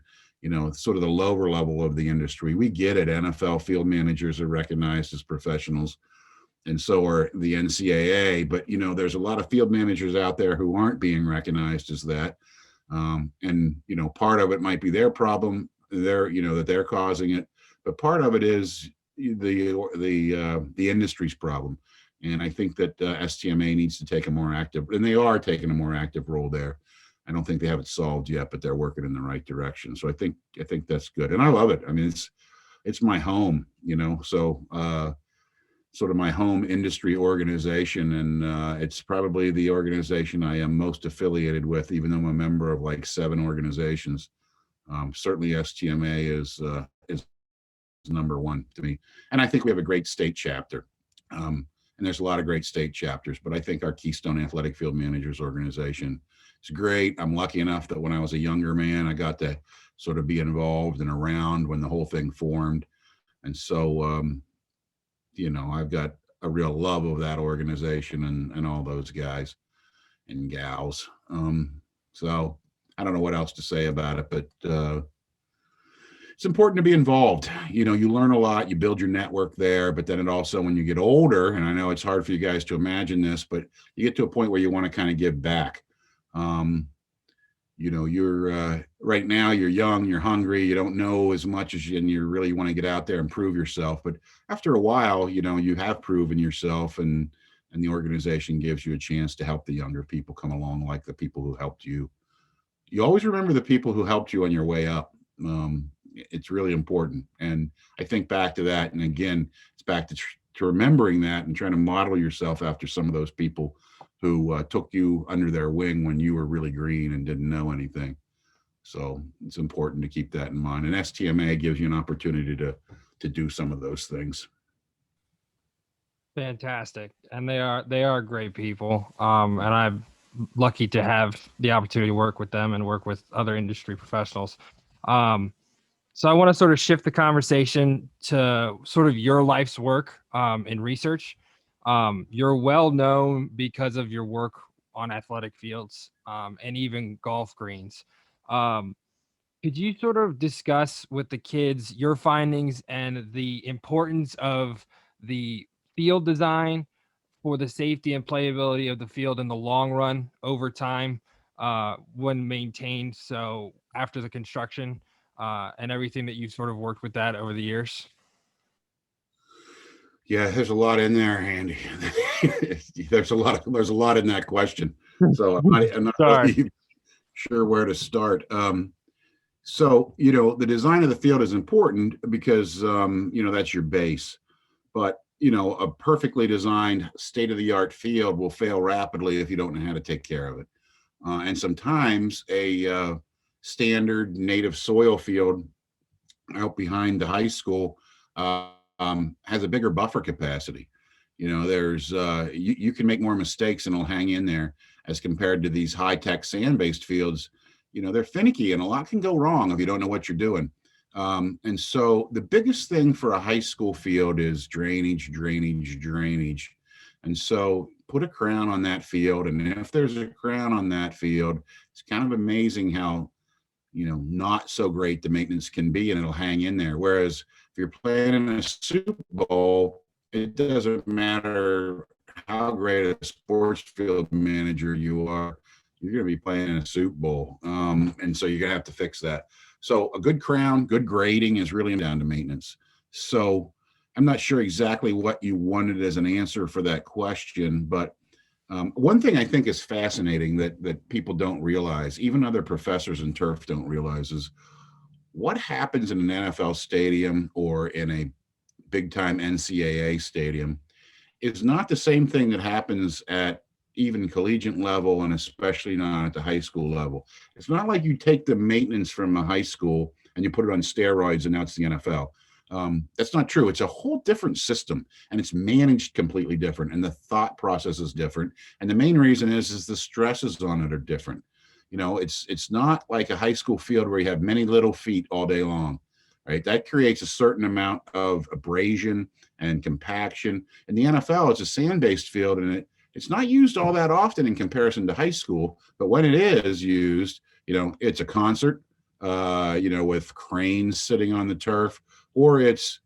sort of the lower level of the industry. We get it. NFL field managers are recognized as professionals, and so are the NCAA. But, there's a lot of field managers out there who aren't being recognized as that. And, part of it might be their problem, that they're causing it. But part of it is the industry's problem. And I think that STMA needs to take a more active, and they are taking a more active role there. I don't think they have it solved yet, but they're working in the right direction. So I think that's good. And I love it. I mean, it's my home, so sort of my home industry organization. And it's probably the organization I am most affiliated with, even though I'm a member of like 7 organizations. Certainly STMA is number one to me. And I think we have a great state chapter. And there's a lot of great state chapters, but I think our Keystone Athletic Field Managers organization is great. I'm lucky enough that when I was a younger man, I got to sort of be involved and around when the whole thing formed. And so, I've got a real love of that organization and all those guys and gals. So I don't know what else to say about it, but it's important to be involved. You learn a lot, you build your network there, but then it also, when you get older, and I know it's hard for you guys to imagine this, but you get to a point where you want to kind of give back. you're right now, you're young, you're hungry, you don't know as much as you, and you really want to get out there and prove yourself. But after a while, you have proven yourself, and the organization gives you a chance to help the younger people come along, like the people who helped you. You always remember the people who helped you on your way up. It's really important. And I think back to that. And again, it's back to remembering that and trying to model yourself after some of those people who took you under their wing when you were really green and didn't know anything. So it's important to keep that in mind. And STMA gives you an opportunity to do some of those things. Fantastic, and they are great people. And I'm lucky to have the opportunity to work with them and work with other industry professionals. So I want to sort of shift the conversation to sort of your life's work in research. You're well known because of your work on athletic fields and even golf greens. Could you sort of discuss with the kids your findings and the importance of the field design for the safety and playability of the field in the long run over time when maintained? So after the construction and everything that you've sort of worked with that over the years? Yeah, there's a lot in there, Andy. There's a lot in that question. So I'm not really sure where to start. So, the design of the field is important because, that's your base. But, a perfectly designed state-of-the-art field will fail rapidly if you don't know how to take care of it. And sometimes a standard native soil field out behind the high school has a bigger buffer capacity. There's you can make more mistakes and it'll hang in there as compared to these high-tech sand-based fields. They're finicky and a lot can go wrong if you don't know what you're doing. And so the biggest thing for a high school field is drainage. And so put a crown on that field. And if there's a crown on that field, it's kind of amazing how, not so great the maintenance can be, and it'll hang in there. Whereas if you're playing in a Super Bowl, it doesn't matter how great a sports field manager you are, you're going to be playing in a Super Bowl. And so you're going to have to fix that. So a good crown, good grading is really down to maintenance. So I'm not sure exactly what you wanted as an answer for that question, but one thing I think is fascinating that people don't realize, even other professors in turf don't realize, is what happens in an NFL stadium or in a big-time NCAA stadium is not the same thing that happens at even collegiate level, and especially not at the high school level. It's not like you take the maintenance from a high school and you put it on steroids and now it's the NFL. That's not true. It's a whole different system, and it's managed completely different, and the thought process is different. And the main reason is the stresses on it are different. It's not like a high school field where you have many little feet all day long, right? That creates a certain amount of abrasion and compaction. In the NFL, it's a sand-based field, and it's not used all that often in comparison to high school. But when it is used, it's a concert, with cranes sitting on the turf, or it's,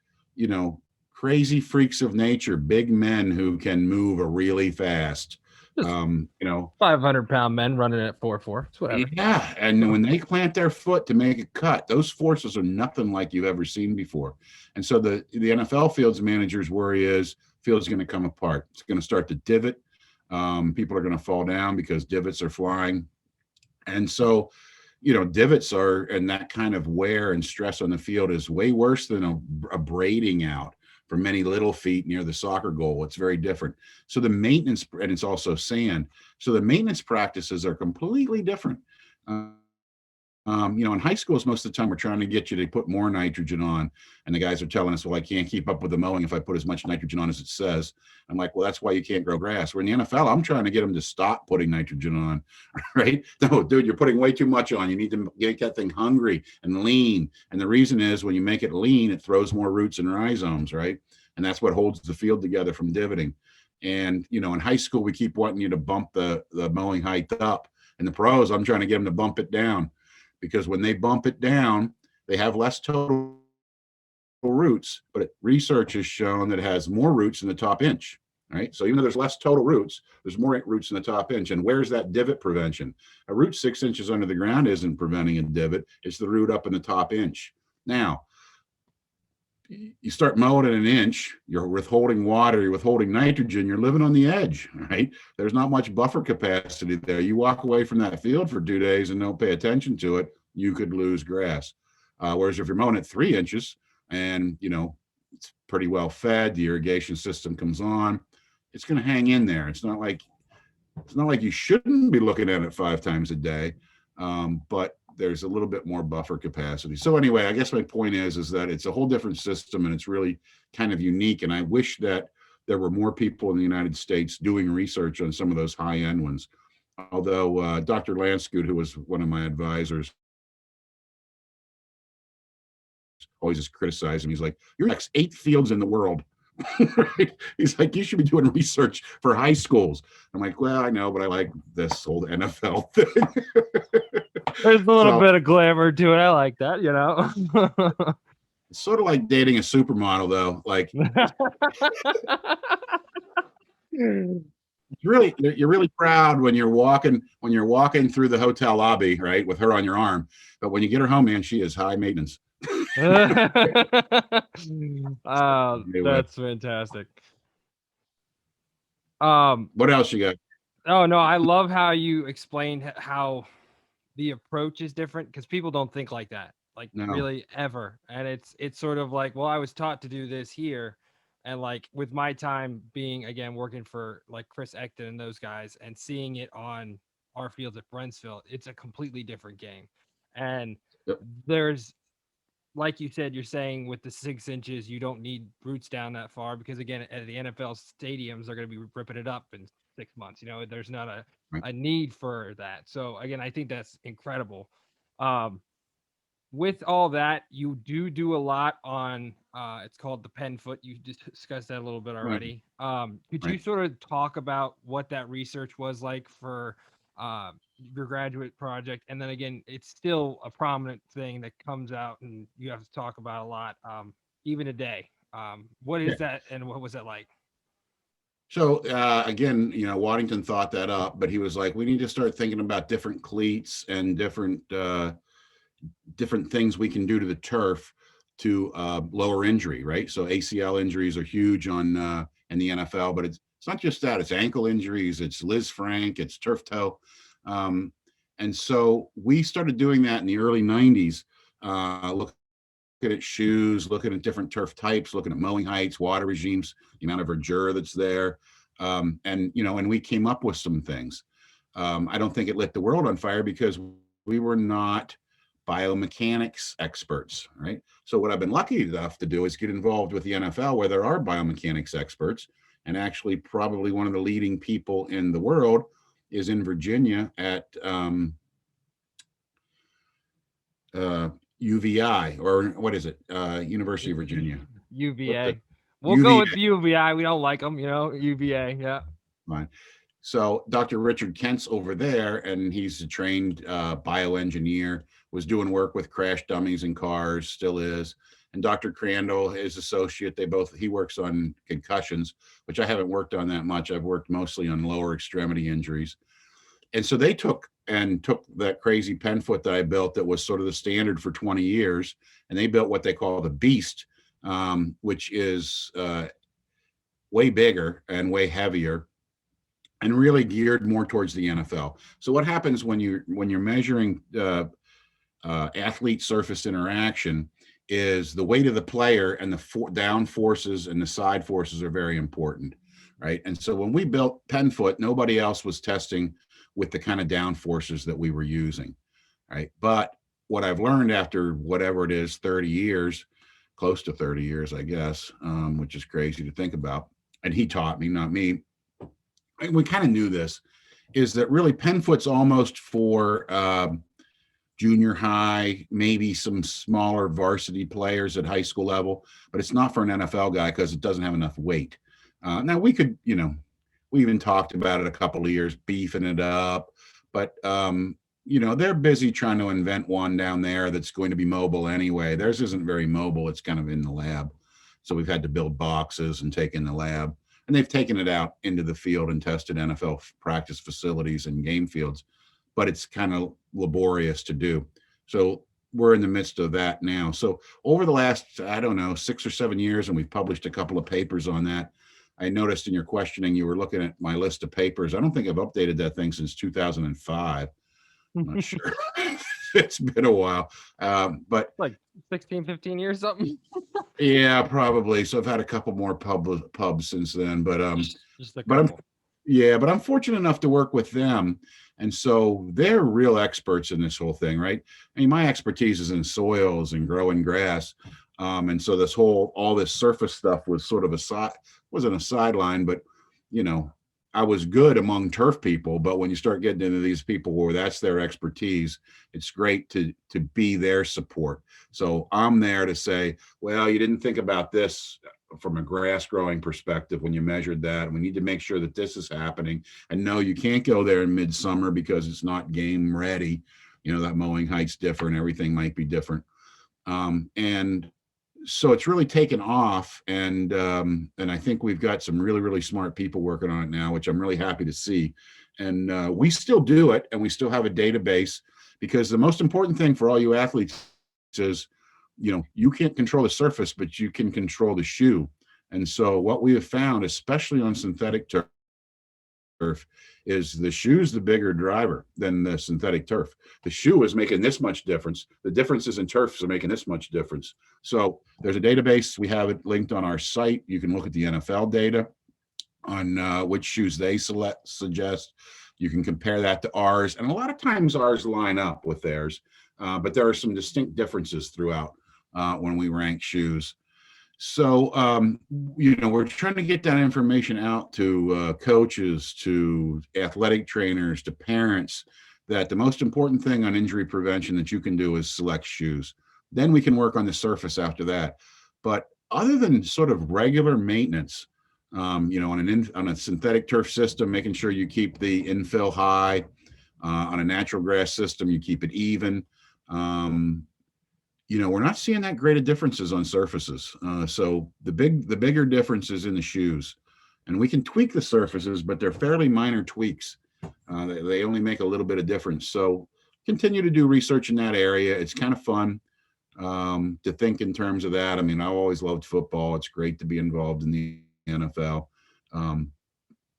crazy freaks of nature, big men who can move really fast. 500-pound men running at 4.4. It's whatever. Yeah. And when they plant their foot to make a cut, those forces are nothing like you've ever seen before. And so the NFL fields manager's worry is field's going to come apart. It's going to start to divot. People are going to fall down because divots are flying. And so, divots are, and that kind of wear and stress on the field is way worse than a braiding out for many little feet near the soccer goal. It's very different. So the maintenance, and it's also sand. So the maintenance practices are completely different. In high schools, most of the time we're trying to get you to put more nitrogen on. And the guys are telling us, well, I can't keep up with the mowing if I put as much nitrogen on as it says. I'm like, well, that's why you can't grow grass. Where in the NFL, I'm trying to get them to stop putting nitrogen on, right? No, dude, you're putting way too much on. You need to get that thing hungry and lean. And the reason is when you make it lean, it throws more roots and rhizomes, right? And that's what holds the field together from divoting. And, in high school, we keep wanting you to bump the mowing height up. In the pros, I'm trying to get them to bump it down, because when they bump it down, they have less total roots, but research has shown that it has more roots in the top inch. right? So even though there's less total roots, there's more roots in the top inch. And where's that divot prevention? A root 6 inches under the ground isn't preventing a divot. It's the root up in the top inch. Now, you start mowing at an inch, you're withholding water, you're withholding nitrogen, you're living on the edge, right? There's not much buffer capacity there. You walk away from that field for 2 days and don't pay attention to it, you could lose grass. Whereas if you're mowing at 3 inches and, it's pretty well fed, the irrigation system comes on, it's going to hang in there. It's not like you shouldn't be looking at it 5 times a day, but there's a little bit more buffer capacity. So anyway, I guess my point is that it's a whole different system and it's really kind of unique. And I wish that there were more people in the United States doing research on some of those high-end ones. Although Dr. Lanscoot, who was one of my advisors, always just criticized him. He's like, "You're next 8 fields in the world." Right? He's like, "You should be doing research for high schools." I'm like, "Well, I know, but I like this old NFL thing." There's a little bit of glamour to it. I like that, It's sort of like dating a supermodel, though. Like, you're really proud when you're walking through the hotel lobby, right, with her on your arm. But when you get her home, man, she is high maintenance. Oh, that's fantastic. What else you got? Oh no, I love how you explained how the approach is different, because people don't think like that, like No. really ever. And it's sort of like, well, I was taught to do this here. And like with my time being, again, working for like Chris Ecton and those guys and seeing it on our fields at Brentsville, it's a completely different game. And Yep. there's, like you said, you're saying with the 6 inches, you don't need roots down that far, because again, at the NFL stadiums, they're going to be ripping it up in 6 months. There's not a need for that. So again, I think that's incredible. With all that, you do a lot on, it's called the Penn Foot. You discussed that a little bit already. Could you sort of talk about what that research was like for your graduate project? And then again, it's still a prominent thing that comes out and you have to talk about a lot, even today. What is that, and what was it like? So again, Waddington thought that up, but he was like, we need to start thinking about different cleats and different things we can do to the turf to lower injury, right? So ACL injuries are huge in the NFL, but it's not just that. It's ankle injuries, it's Liz Frank, it's turf toe. And so we started doing that in the early 90s, looking at shoes, looking at different turf types, looking at mowing heights, water regimes, the amount of verdure that's there. And we came up with some things. I don't think it lit the world on fire because we were not biomechanics experts, right? So what I've been lucky enough to do is get involved with the NFL, where there are biomechanics experts, and actually probably one of the leading people in the world is in Virginia at UVI, or what is it? University of Virginia. UVA. We'll go with UVI. We don't like them, UVA. Yeah. Fine. So Dr. Richard Kent's over there, and he's a trained bioengineer, was doing work with crash dummies in cars, still is. And Dr. Crandall, his associate, he works on concussions, which I haven't worked on that much. I've worked mostly on lower extremity injuries. And so they took that crazy Penn Foot that I built that was sort of the standard for 20 years, and they built what they call the Beast, which is way bigger and way heavier, and really geared more towards the NFL. So what happens when you're measuring athlete surface interaction is the weight of the player, and the down forces and the side forces are very important, right? And so when we built Penn Foot, nobody else was testing with the kind of down forces that we were using, right? But what I've learned after whatever it is, 30 years, close to 30 years, I guess, which is crazy to think about, and he taught me, not me, and we kind of knew this, is that really Penn Foot's almost for junior high, maybe some smaller varsity players at high school level, but it's not for an NFL guy because it doesn't have enough weight. Now we could, we even talked about it a couple of years, beefing it up, but they're busy trying to invent one down there that's going to be mobile anyway. Theirs isn't very mobile. It's kind of in the lab. So we've had to build boxes and take in the lab. and they've taken it out into the field and tested NFL practice facilities and game fields, but it's kind of laborious to do. So we're in the midst of that now. So over the last, I don't know, 6 or 7 years, and we've published a couple of papers on that. I noticed in your questioning, you were looking at my list of papers. I don't think I've updated that thing since 2005. I'm not sure. It's been a while. But like 16, 15 years, something. yeah, probably. So I've had a couple more pubs since then, but Just a but couple. but I'm fortunate enough to work with them. And so they're real experts in this whole thing, right? I mean, my expertise is in soils and growing grass. And so all this surface stuff was sort of wasn't a sideline, but I was good among turf people. But when you start getting into these people where that's their expertise, it's great to be their support. So I'm there to say, well, you didn't think about this from a grass growing perspective when you measured that, and we need to make sure that this is happening. And no, you can't go there in midsummer because it's not game ready. That mowing height's different, everything might be different. And so it's really taken off, and I think we've got some really, really smart people working on it now, which I'm really happy to see. And we still do it, and we still have a database, because the most important thing for all you athletes is, you can't control the surface, but you can control the shoe. And so what we have found, especially on synthetic turf, is the shoe's the bigger driver than the synthetic turf. The shoe is making this much difference. The differences in turfs are making this much difference. So there's a database. We have it linked on our site. You can look at the NFL data on which shoes they suggest. You can compare that to ours. And a lot of times ours line up with theirs, but there are some distinct differences throughout when we rank shoes. So, we're trying to get that information out to coaches, to athletic trainers, to parents, that the most important thing on injury prevention that you can do is select shoes. Then we can work on the surface after that. But other than sort of regular maintenance, on a synthetic turf system, making sure you keep the infill high. On a natural grass system, you keep it even. We're not seeing that great of differences on surfaces. So the bigger difference is in the shoes, and we can tweak the surfaces, but they're fairly minor tweaks. They only make a little bit of difference. So continue to do research in that area. It's kind of fun to think in terms of that. I mean, I've always loved football. It's great to be involved in the NFL.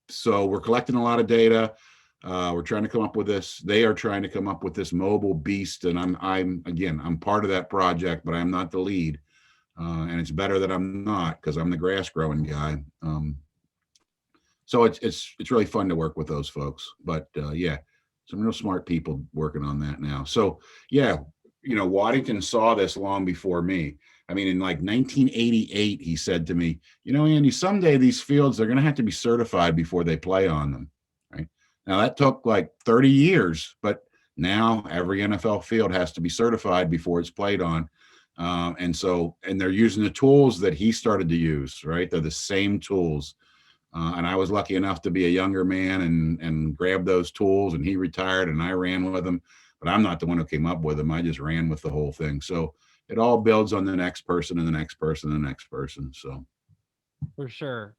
So we're collecting a lot of data. We're trying to come up with this. They are trying to come up with this mobile beast, and I'm part of that project, but I'm not the lead. And it's better that I'm not, because I'm the grass growing guy. So it's really fun to work with those folks. But some real smart people working on that now. So Waddington saw this long before me. I mean, in like 1988, he said to me, Andy, someday these fields, they're going to have to be certified before they play on them. Now, that took like 30 years, but now every NFL field has to be certified before it's played on. And they're using the tools that he started to use, right? They're the same tools. And I was lucky enough to be a younger man and grab those tools, and he retired and I ran with them. But I'm not the one who came up with them. I just ran with the whole thing. So it all builds on the next person and the next person and the next person. So For sure.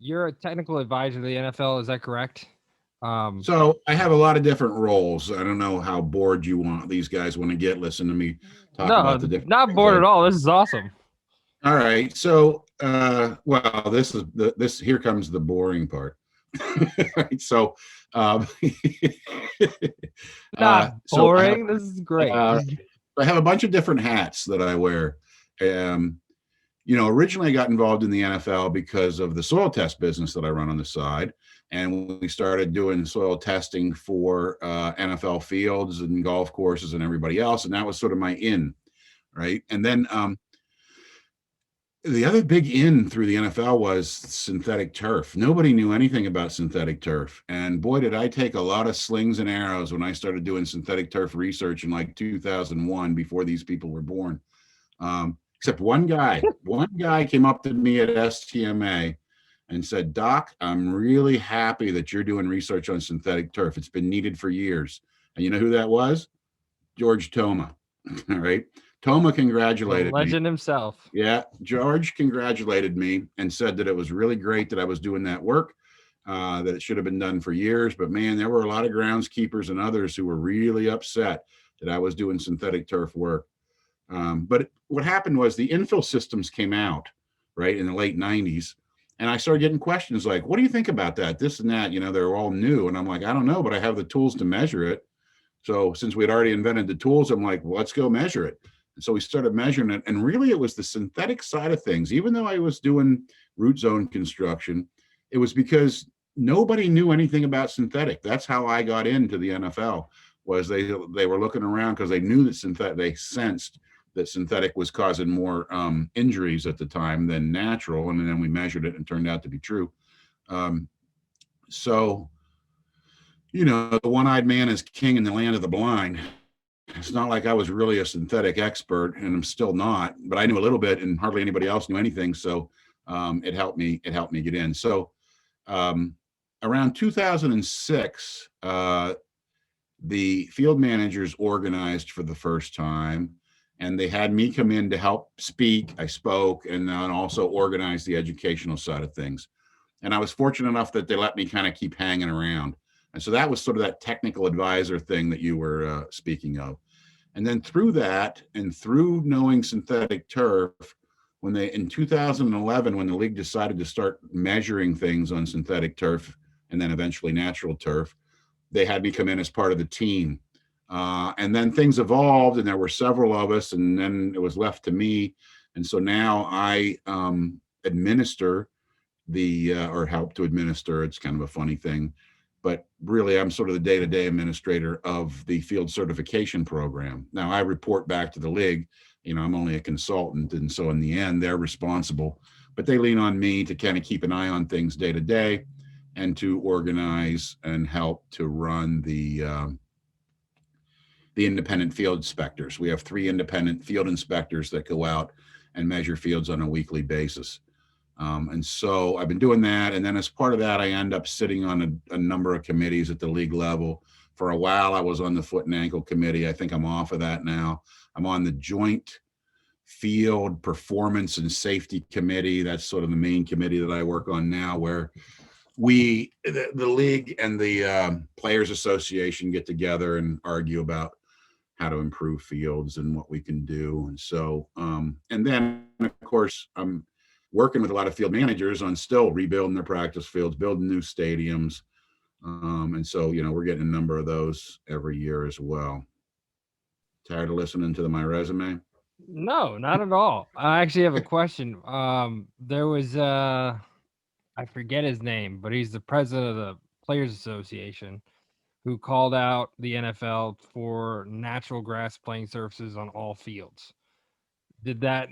You're a technical advisor to the NFL, is that correct? So I have a lot of different roles. I don't know how bored these guys want to get. Listen to me talk about the different. Not bored at all. This is awesome. All right. So, this here comes the boring part. Right. So, boring. This is great. I have a bunch of different hats that I wear. Originally I got involved in the NFL because of the soil test business that I run on the side. And we started doing soil testing for NFL fields and golf courses and everybody else. And that was sort of my in, right? And then the other big in through the NFL was synthetic turf. Nobody knew anything about synthetic turf. And boy, did I take a lot of slings and arrows when I started doing synthetic turf research in like 2001, before these people were born. Except one guy came up to me at STMA and said, Doc, I'm really happy that you're doing research on synthetic turf. It's been needed for years. And you know who that was? George Toma. All right. Toma The congratulated me. legend himself. Yeah, George congratulated me and said that it was really great that I was doing that work, that it should have been done for years. But man, there were a lot of groundskeepers and others who were really upset that I was doing synthetic turf work. But what happened was the infill systems came out, right, in the late 90s. And I started getting questions like, what do you think about that? This and that, they're all new. And I'm like, I don't know, but I have the tools to measure it. So since we'd already invented the tools, I'm like, well, let's go measure it. And so we started measuring it. And really, it was the synthetic side of things. Even though I was doing root zone construction, it was because nobody knew anything about synthetic. That's how I got into the NFL, was they were looking around because they knew that they sensed that synthetic was causing more injuries at the time than natural. And then we measured it and it turned out to be true. So, the one-eyed man is king in the land of the blind. It's not like I was really a synthetic expert, and I'm still not, but I knew a little bit and hardly anybody else knew anything. So it helped me get in. So around 2006, the field managers organized for the first time, and they had me come in to help speak. I spoke and then also organize the educational side of things. And I was fortunate enough that they let me kind of keep hanging around. And so that was sort of that technical advisor thing that you were speaking of. And then through that and through knowing synthetic turf, in 2011, when the league decided to start measuring things on synthetic turf and then eventually natural turf, they had me come in as part of the team. And then things evolved, and there were several of us, and then it was left to me. And so now I administer or help to administer. It's kind of a funny thing, but really I'm sort of the day-to-day administrator of the field certification program. Now I report back to the league. I'm only a consultant, and so in the end they're responsible, but they lean on me to kind of keep an eye on things day to day and to organize and help to run the independent field inspectors. We have 3 independent field inspectors that go out and measure fields on a weekly basis. And so I've been doing that. And then as part of that, I end up sitting on a number of committees at the league level. For a while, I was on the foot and ankle committee. I think I'm off of that now. I'm on the joint field performance and safety committee. That's sort of the main committee that I work on now, where the league and the Players Association get together and argue about how to improve fields and what we can do. And so, and then of course, I'm working with a lot of field managers on still rebuilding their practice fields, building new stadiums. And so, we're getting a number of those every year as well. Tired of listening to my resume? No, not at all. I actually have a question. There was I forget his name, but he's the president of the Players Association, who called out the NFL for natural grass playing surfaces on all fields. Did that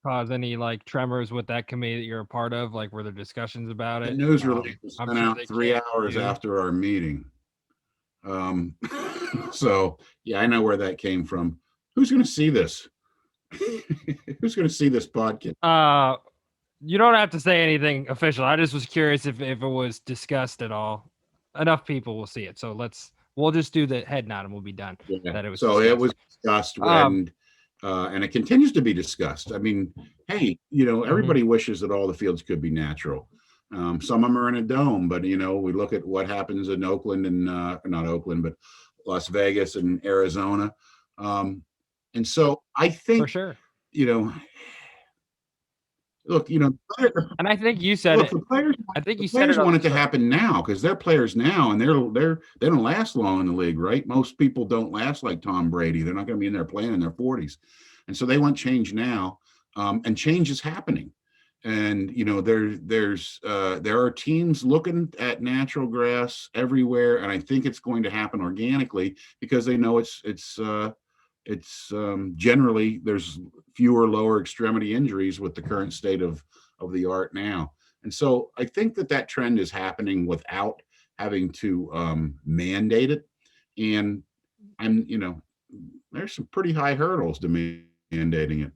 cause any tremors with that committee that you're a part of? Were there discussions about it? The news release was I'm sent sure out they 3 can't hours do. after our meeting. So yeah, I know where that came from. Who's going to see this? Who's going to see this podcast? You don't have to say anything official. I just was curious if it was discussed at all. Enough people will see it. So we'll just do the head nod and we'll be done. Yeah. That it was so discussed. It was discussed when, and it continues to be discussed. I mean, hey, everybody wishes that all the fields could be natural. Some of them are in a dome, but we look at what happens in Oakland and not Oakland, but Las Vegas and Arizona. And so I think, for sure. Look, and I think you said it. The players, I think you said it want it to happen now because they're players now, and they don't last long in the league, right? Most people don't last like Tom Brady. They're not going to be in there playing in their 40s, and so they want change now, and change is happening. And there are teams looking at natural grass everywhere, and I think it's going to happen organically because they know it's generally there's fewer lower extremity injuries with the current state of the art now. And so I think that trend is happening without having to mandate it. And there's some pretty high hurdles to mandating it.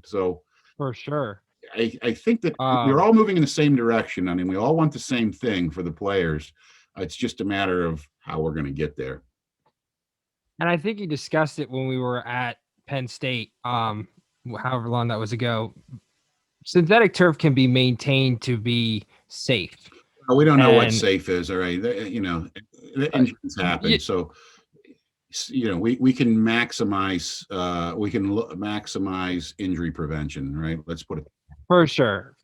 So for sure. I think that we're all moving in the same direction. I mean, we all want the same thing for the players. It's just a matter of how we're going to get there. And I think you discussed it when we were at Penn State, however long that was ago, synthetic turf can be maintained to be safe. We don't know what And safe is. All right. The injuries happen. So, we can maximize, maximize injury prevention, right? Let's put it. For sure.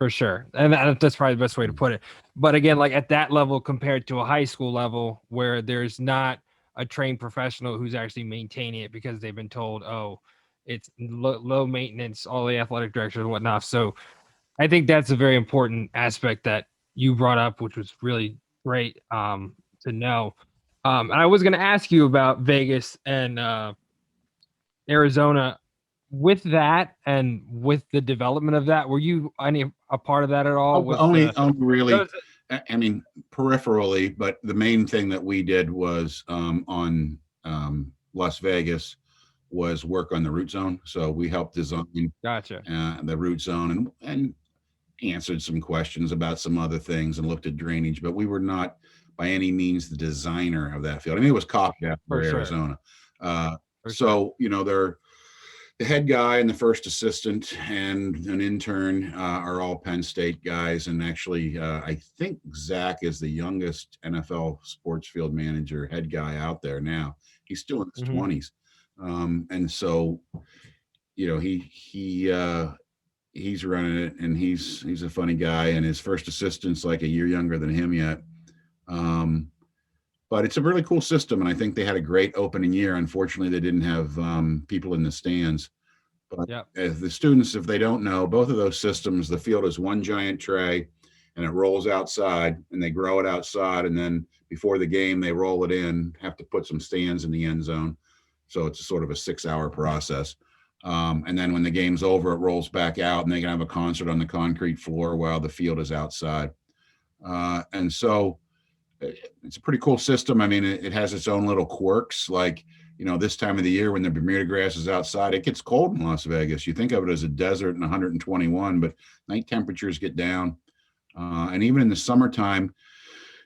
And that's probably the best way to put it. But again, like at that level compared to a high school level where there's not a trained professional who's actually maintaining it because they've been told, oh, it's low maintenance, all the athletic directors and whatnot. So I think that's a very important aspect that you brought up, which was really great to know. And I was going to ask you about Vegas and Arizona. With that and with the development of that, were you a part of that at all? Only really, I mean, peripherally, but the main thing that we did was on Las Vegas was work on the root zone. So we helped design the root zone and answered some questions about some other things and looked at drainage, but we were not by any means the designer of that field. I mean, it was copied after Arizona. They're the head guy and the first assistant and an intern are all Penn State guys. And actually, I think Zach is the youngest NFL sports field manager head guy out there now. He's still in his 20s. And so, he's running it, and he's a funny guy, and his first assistant's like a year younger than him yet. But it's a really cool system, and I think they had a great opening year. Unfortunately, they didn't have people in the stands. But the students, if they don't know, both of those systems, the field is one giant tray, and it rolls outside, and they grow it outside, and then before the game, they roll it in, have to put some stands in the end zone. So it's sort of a 6-hour process. And then when the game's over, it rolls back out, and they can have a concert on the concrete floor while the field is outside. And so it's a pretty cool system. I mean, it has its own little quirks. Like, this time of the year when the Bermuda grass is outside, it gets cold in Las Vegas. You think of it as a desert and 121, but night temperatures get down. And even in the summertime,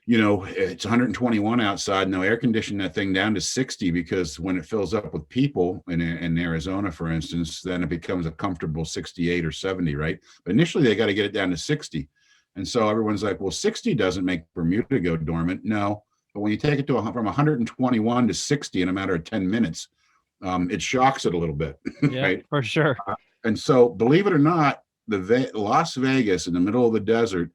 it's 121 outside. No, air condition that thing down to 60, because when it fills up with people in Arizona, for instance, then it becomes a comfortable 68 or 70, right? But initially they got to get it down to 60. And so everyone's like, well, 60 doesn't make Bermuda go dormant. No, but when you take it from 121 to 60 in a matter of 10 minutes, it shocks it a little bit. Yeah, right? For sure. And so, believe it or not, Las Vegas in the middle of the desert,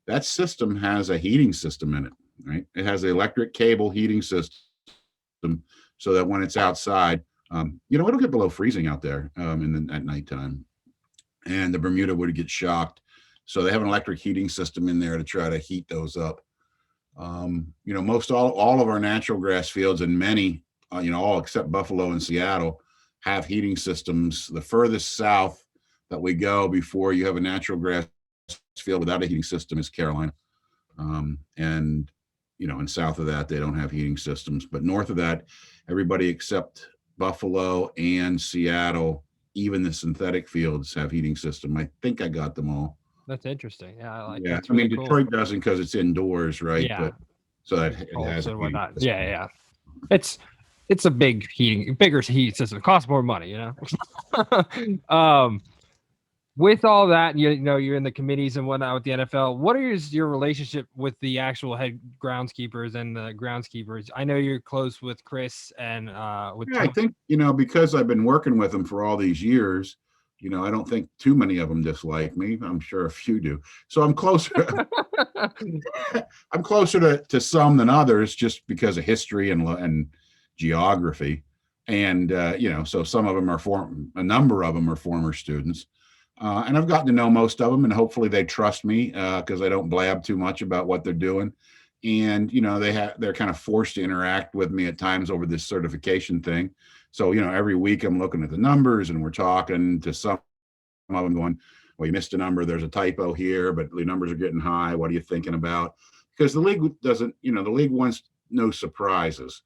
that system has a heating system in it, right? It has an electric cable heating system so that when it's outside, it'll get below freezing out there at nighttime, and the Bermuda would get shocked. So they have an electric heating system in there to try to heat those up. Most all of our natural grass fields, and many, all except Buffalo and Seattle, have heating systems. The furthest south that we go before you have a natural grass field without a heating system is Carolina. And south of that, they don't have heating systems. But north of that, everybody except Buffalo and Seattle, even the synthetic fields, have heating system. I think I got them all. That's interesting. Yeah, I like. Yeah, That's really cool. Detroit doesn't because it's indoors, right? Yeah. But, so that it has and whatnot. Yeah. It's a bigger heat system. It costs more money, With all that, you're in the committees and whatnot with the NFL. What is your relationship with the actual head groundskeepers and the groundskeepers? I know you're close with Chris and with. Yeah, I think because I've been working with them for all these years. I don't think too many of them dislike me. I'm sure a few do. So I'm closer. I'm closer to some than others, just because of history and geography, and so some of them a number of them are former students, and I've gotten to know most of them, and hopefully they trust me because I don't blab too much about what they're doing, and they're kind of forced to interact with me at times over this certification thing. So, every week I'm looking at the numbers, and we're talking to some of them going, well, you missed a number. There's a typo here, but the numbers are getting high. What are you thinking about? Because the league doesn't, the league wants no surprises.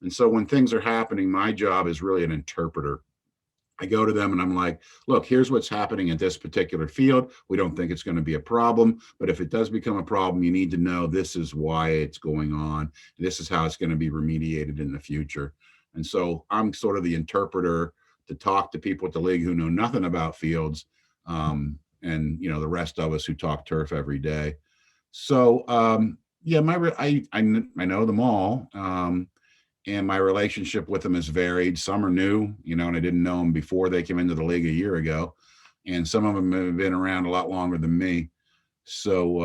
And so when things are happening, my job is really an interpreter. I go to them and I'm like, look, here's what's happening at this particular field. We don't think it's going to be a problem, but if it does become a problem, you need to know this is why it's going on. This is how it's going to be remediated in the future. And so I'm sort of the interpreter to talk to people at the league who know nothing about fields, and the rest of us who talk turf every day. So yeah, I know them all, and my relationship with them is varied. Some are new, and I didn't know them before they came into the league a year ago, and some of them have been around a lot longer than me. So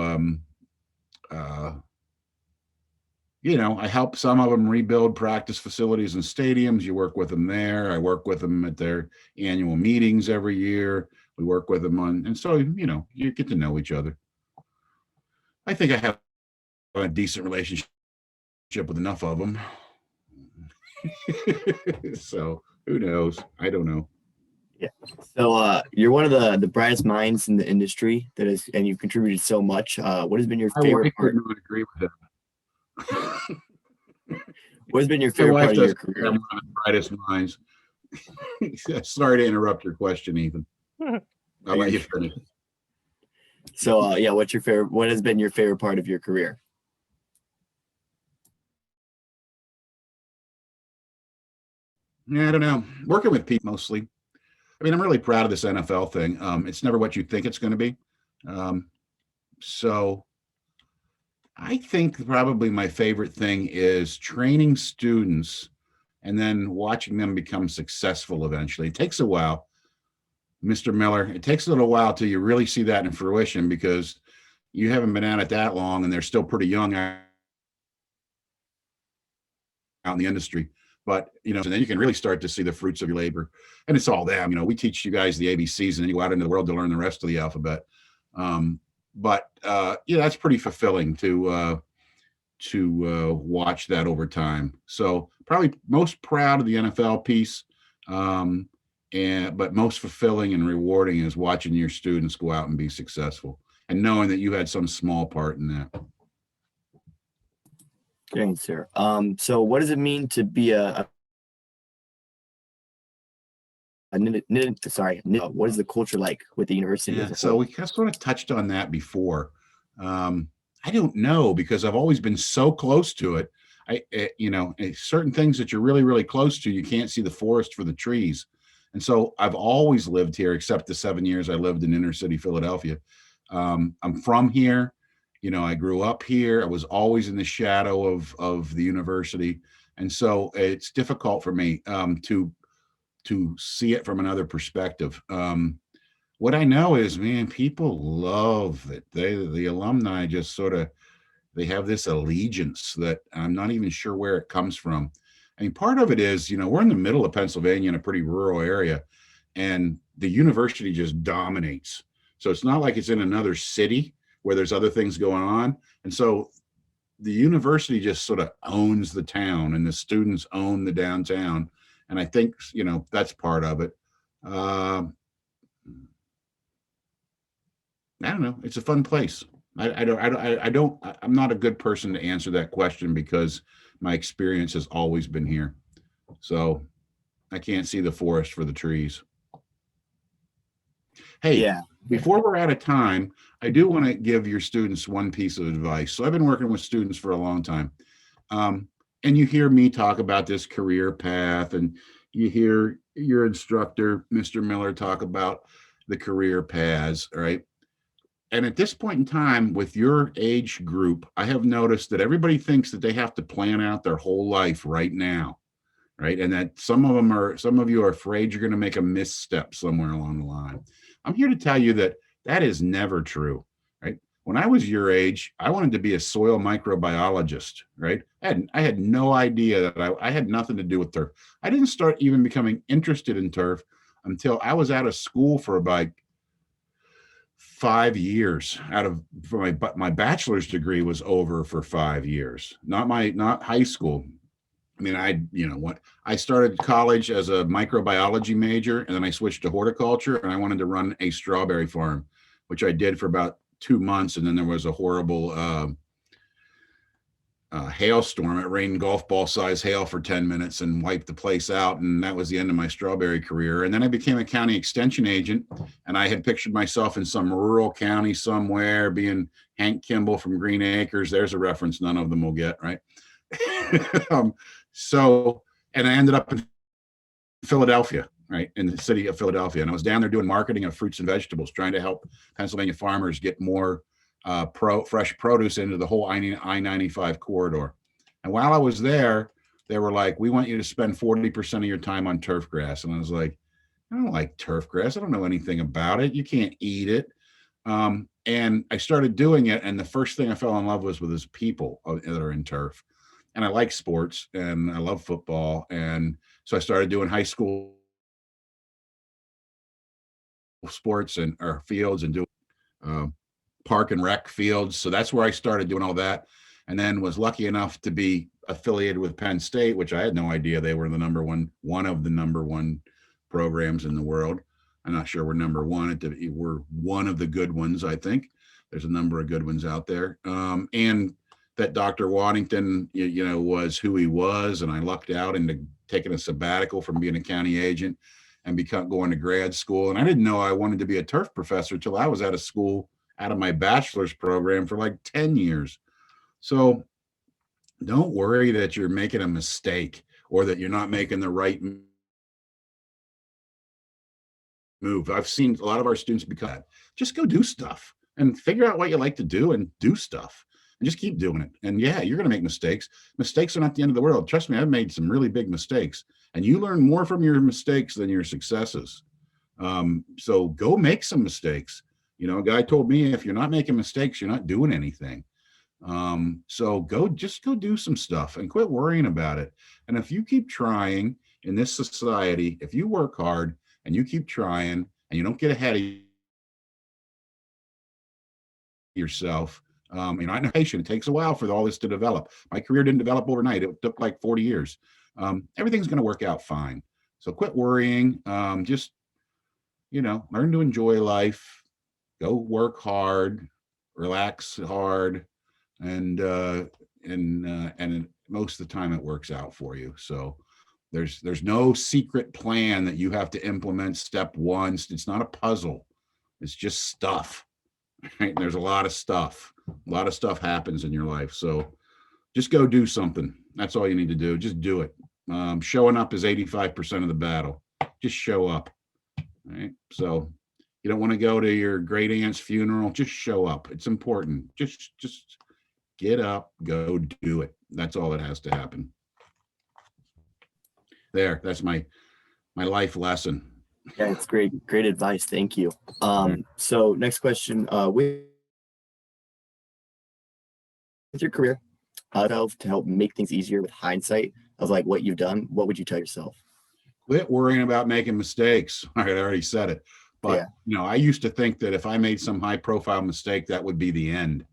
I help some of them rebuild practice facilities and stadiums. You work with them there. I work with them at their annual meetings every year. We work with them and so, you get to know each other. I think I have a decent relationship with enough of them. So who knows? I don't know. Yeah. So you're one of the brightest minds in the industry and you've contributed so much. What has been your favorite part? I would agree with that. What has been your favorite part of your career? I'm one of the brightest minds. Sorry to interrupt your question, Ethan. I'll let you finish. So what has been your favorite part of your career? Yeah, I don't know. Working with people mostly. I mean, I'm really proud of this NFL thing. It's never what you think it's going to be. So I think probably my favorite thing is training students and then watching them become successful eventually. It takes a while, Mr. Miller. It takes a little while till you really see that in fruition because you haven't been at it that long and they're still pretty young out in the industry. But, and then you can really start to see the fruits of your labor. And it's all them. We teach you guys the ABCs and then you go out into the world to learn the rest of the alphabet. But that's pretty fulfilling to watch that over time. So probably most proud of the NFL piece, but most fulfilling and rewarding is watching your students go out and be successful and knowing that you had some small part in that. Thanks, sir. So what does it mean to be what is the culture like with the university? Yeah, so we sort of touched on that before. I don't know because I've always been so close to it. Certain things that you're really, really close to, you can't see the forest for the trees. And so I've always lived here, except the 7 years I lived in inner city Philadelphia. I'm from here. I grew up here. I was always in the shadow of the university. And so it's difficult for me to see it from another perspective. What I know is, man, people love it. The alumni just they have this allegiance that I'm not even sure where it comes from. I mean, part of it is, we're in the middle of Pennsylvania in a pretty rural area, and the university just dominates. So it's not like it's in another city where there's other things going on. And so the university just sort of owns the town and the students own the downtown. And I think, that's part of it. I don't know. It's a fun place. I'm not a good person to answer that question because my experience has always been here. So I can't see the forest for the trees. Hey, yeah. Before we're out of time, I do want to give your students one piece of advice. So I've been working with students for a long time. And you hear me talk about this career path, and you hear your instructor, Mr. Miller, talk about the career paths, right? And at this point in time, with your age group, I have noticed that everybody thinks that they have to plan out their whole life right now, right? And that some of you are afraid you're going to make a misstep somewhere along the line. I'm here to tell you that is never true, right? When I was your age, I wanted to be a soil microbiologist, right? I had no idea that I had nothing to do with turf. I didn't start even becoming interested in turf until I was out of school for about 5 years. My bachelor's degree was over for 5 years, not high school. I mean, I started college as a microbiology major, and then I switched to horticulture, and I wanted to run a strawberry farm, which I did for about 2 months. And then there was a horrible hailstorm. It rained golf ball size hail for 10 minutes and wiped the place out. And that was the end of my strawberry career. And then I became a county extension agent, and I had pictured myself in some rural county somewhere being Hank Kimball from Green Acres. There's a reference none of them will get, right? And I ended up in Philadelphia, right, in the city of Philadelphia. And I was down there doing marketing of fruits and vegetables, trying to help Pennsylvania farmers get more fresh produce into the whole I-95 corridor. And while I was there, they were like, we want you to spend 40% of your time on turf grass. And I was like, I don't like turf grass. I don't know anything about it. You can't eat it. And I started doing it. And the first thing I fell in love with is people that are in turf. And I like sports and I love football. And so I started doing high school sports and or fields and doing park and rec fields. So that's where I started doing all that. And then was lucky enough to be affiliated with Penn State, which I had no idea they were one of the number one programs in the world. I'm not sure we're number one. We're one of the good ones, I think. There's a number of good ones out there. And that Dr. Waddington, was who he was. And I lucked out into taking a sabbatical from being a county agent and going to grad school. And I didn't know I wanted to be a turf professor till I was out of school, out of my bachelor's program for like 10 years. So don't worry that you're making a mistake or that you're not making the right move. I've seen a lot of our students become that. Just go do stuff and figure out what you like to do and do stuff and just keep doing it. And yeah, you're going to make mistakes. Mistakes are not the end of the world. Trust me, I've made some really big mistakes, and you learn more from your mistakes than your successes. So go make some mistakes. A guy told me, if you're not making mistakes, you're not doing anything. So go do some stuff and quit worrying about it. And if you keep trying in this society, if you work hard and you keep trying and you don't get ahead of yourself, I know patient. It takes a while for all this to develop. My career didn't develop overnight. It took like 40 years. Everything's going to work out fine. So quit worrying. Just, learn to enjoy life, go work hard, relax hard. And most of the time it works out for you. So there's no secret plan that you have to implement step one. It's not a puzzle. It's just stuff. Right? There's a lot of stuff. A lot of stuff happens in your life. So just go do something. That's all you need to do. Just do it. Showing up is 85% of the battle. Just show up. Right? So you don't want to go to your great aunt's funeral. Just show up. It's important. Just get up, go do it. That's all that has to happen. That's my life lesson. Yeah, it's great advice. Thank you. So next question, with your career, to help make things easier with hindsight of like what you've done, what would you tell yourself? Quit worrying about making mistakes. All right, I already said it. But I used to think that if I made some high profile mistake, that would be the end.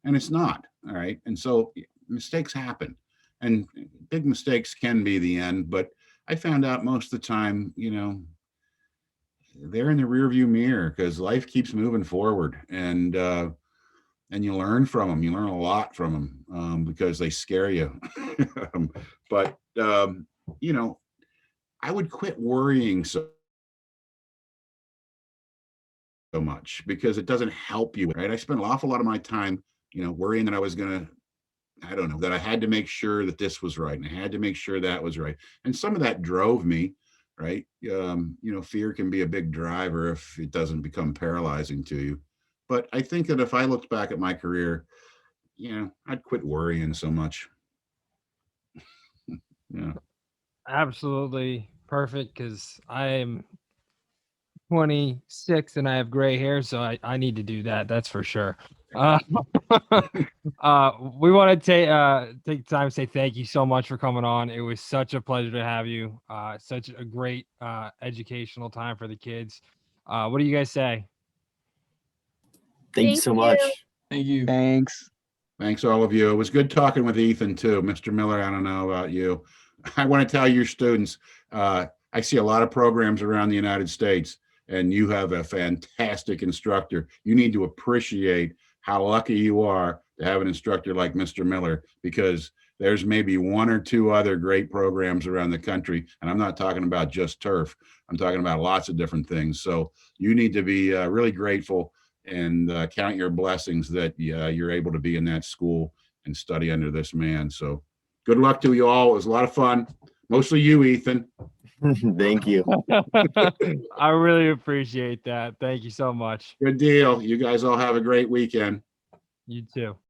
And it's not. All right. And so mistakes happen, and big mistakes can be the end. But I found out most of the time, they're in the rearview mirror because life keeps moving forward, and you learn from them. You learn a lot from them because they scare you. But I would quit worrying so much because it doesn't help you. Right. I spent an awful lot of my time worrying that I was going to, that I had to make sure that this was right. And I had to make sure that was right. And some of that drove me, right? Fear can be a big driver if it doesn't become paralyzing to you. But I think that if I looked back at my career, I'd quit worrying so much. Yeah. Absolutely perfect, because I am 26 and I have gray hair, so I need to do that. That's for sure. We want to take time to say thank you so much for coming on. It was such a pleasure to have you. Such a great educational time for the kids. What do you guys say? Thank you so much. Thank you. Thanks. Thanks, all of you. It was good talking with Ethan too. Mr. Miller, I don't know about you. I want to tell your students, I see a lot of programs around the United States, and you have a fantastic instructor. You need to appreciate how lucky you are to have an instructor like Mr. Miller, because there's maybe one or two other great programs around the country. And I'm not talking about just turf. I'm talking about lots of different things. So you need to be really grateful and count your blessings that you're able to be in that school and study under this man. So good luck to you all. It was a lot of fun. Mostly you, Ethan. Thank you. I really appreciate that. Thank you so much. Good deal. You guys all have a great weekend. You too.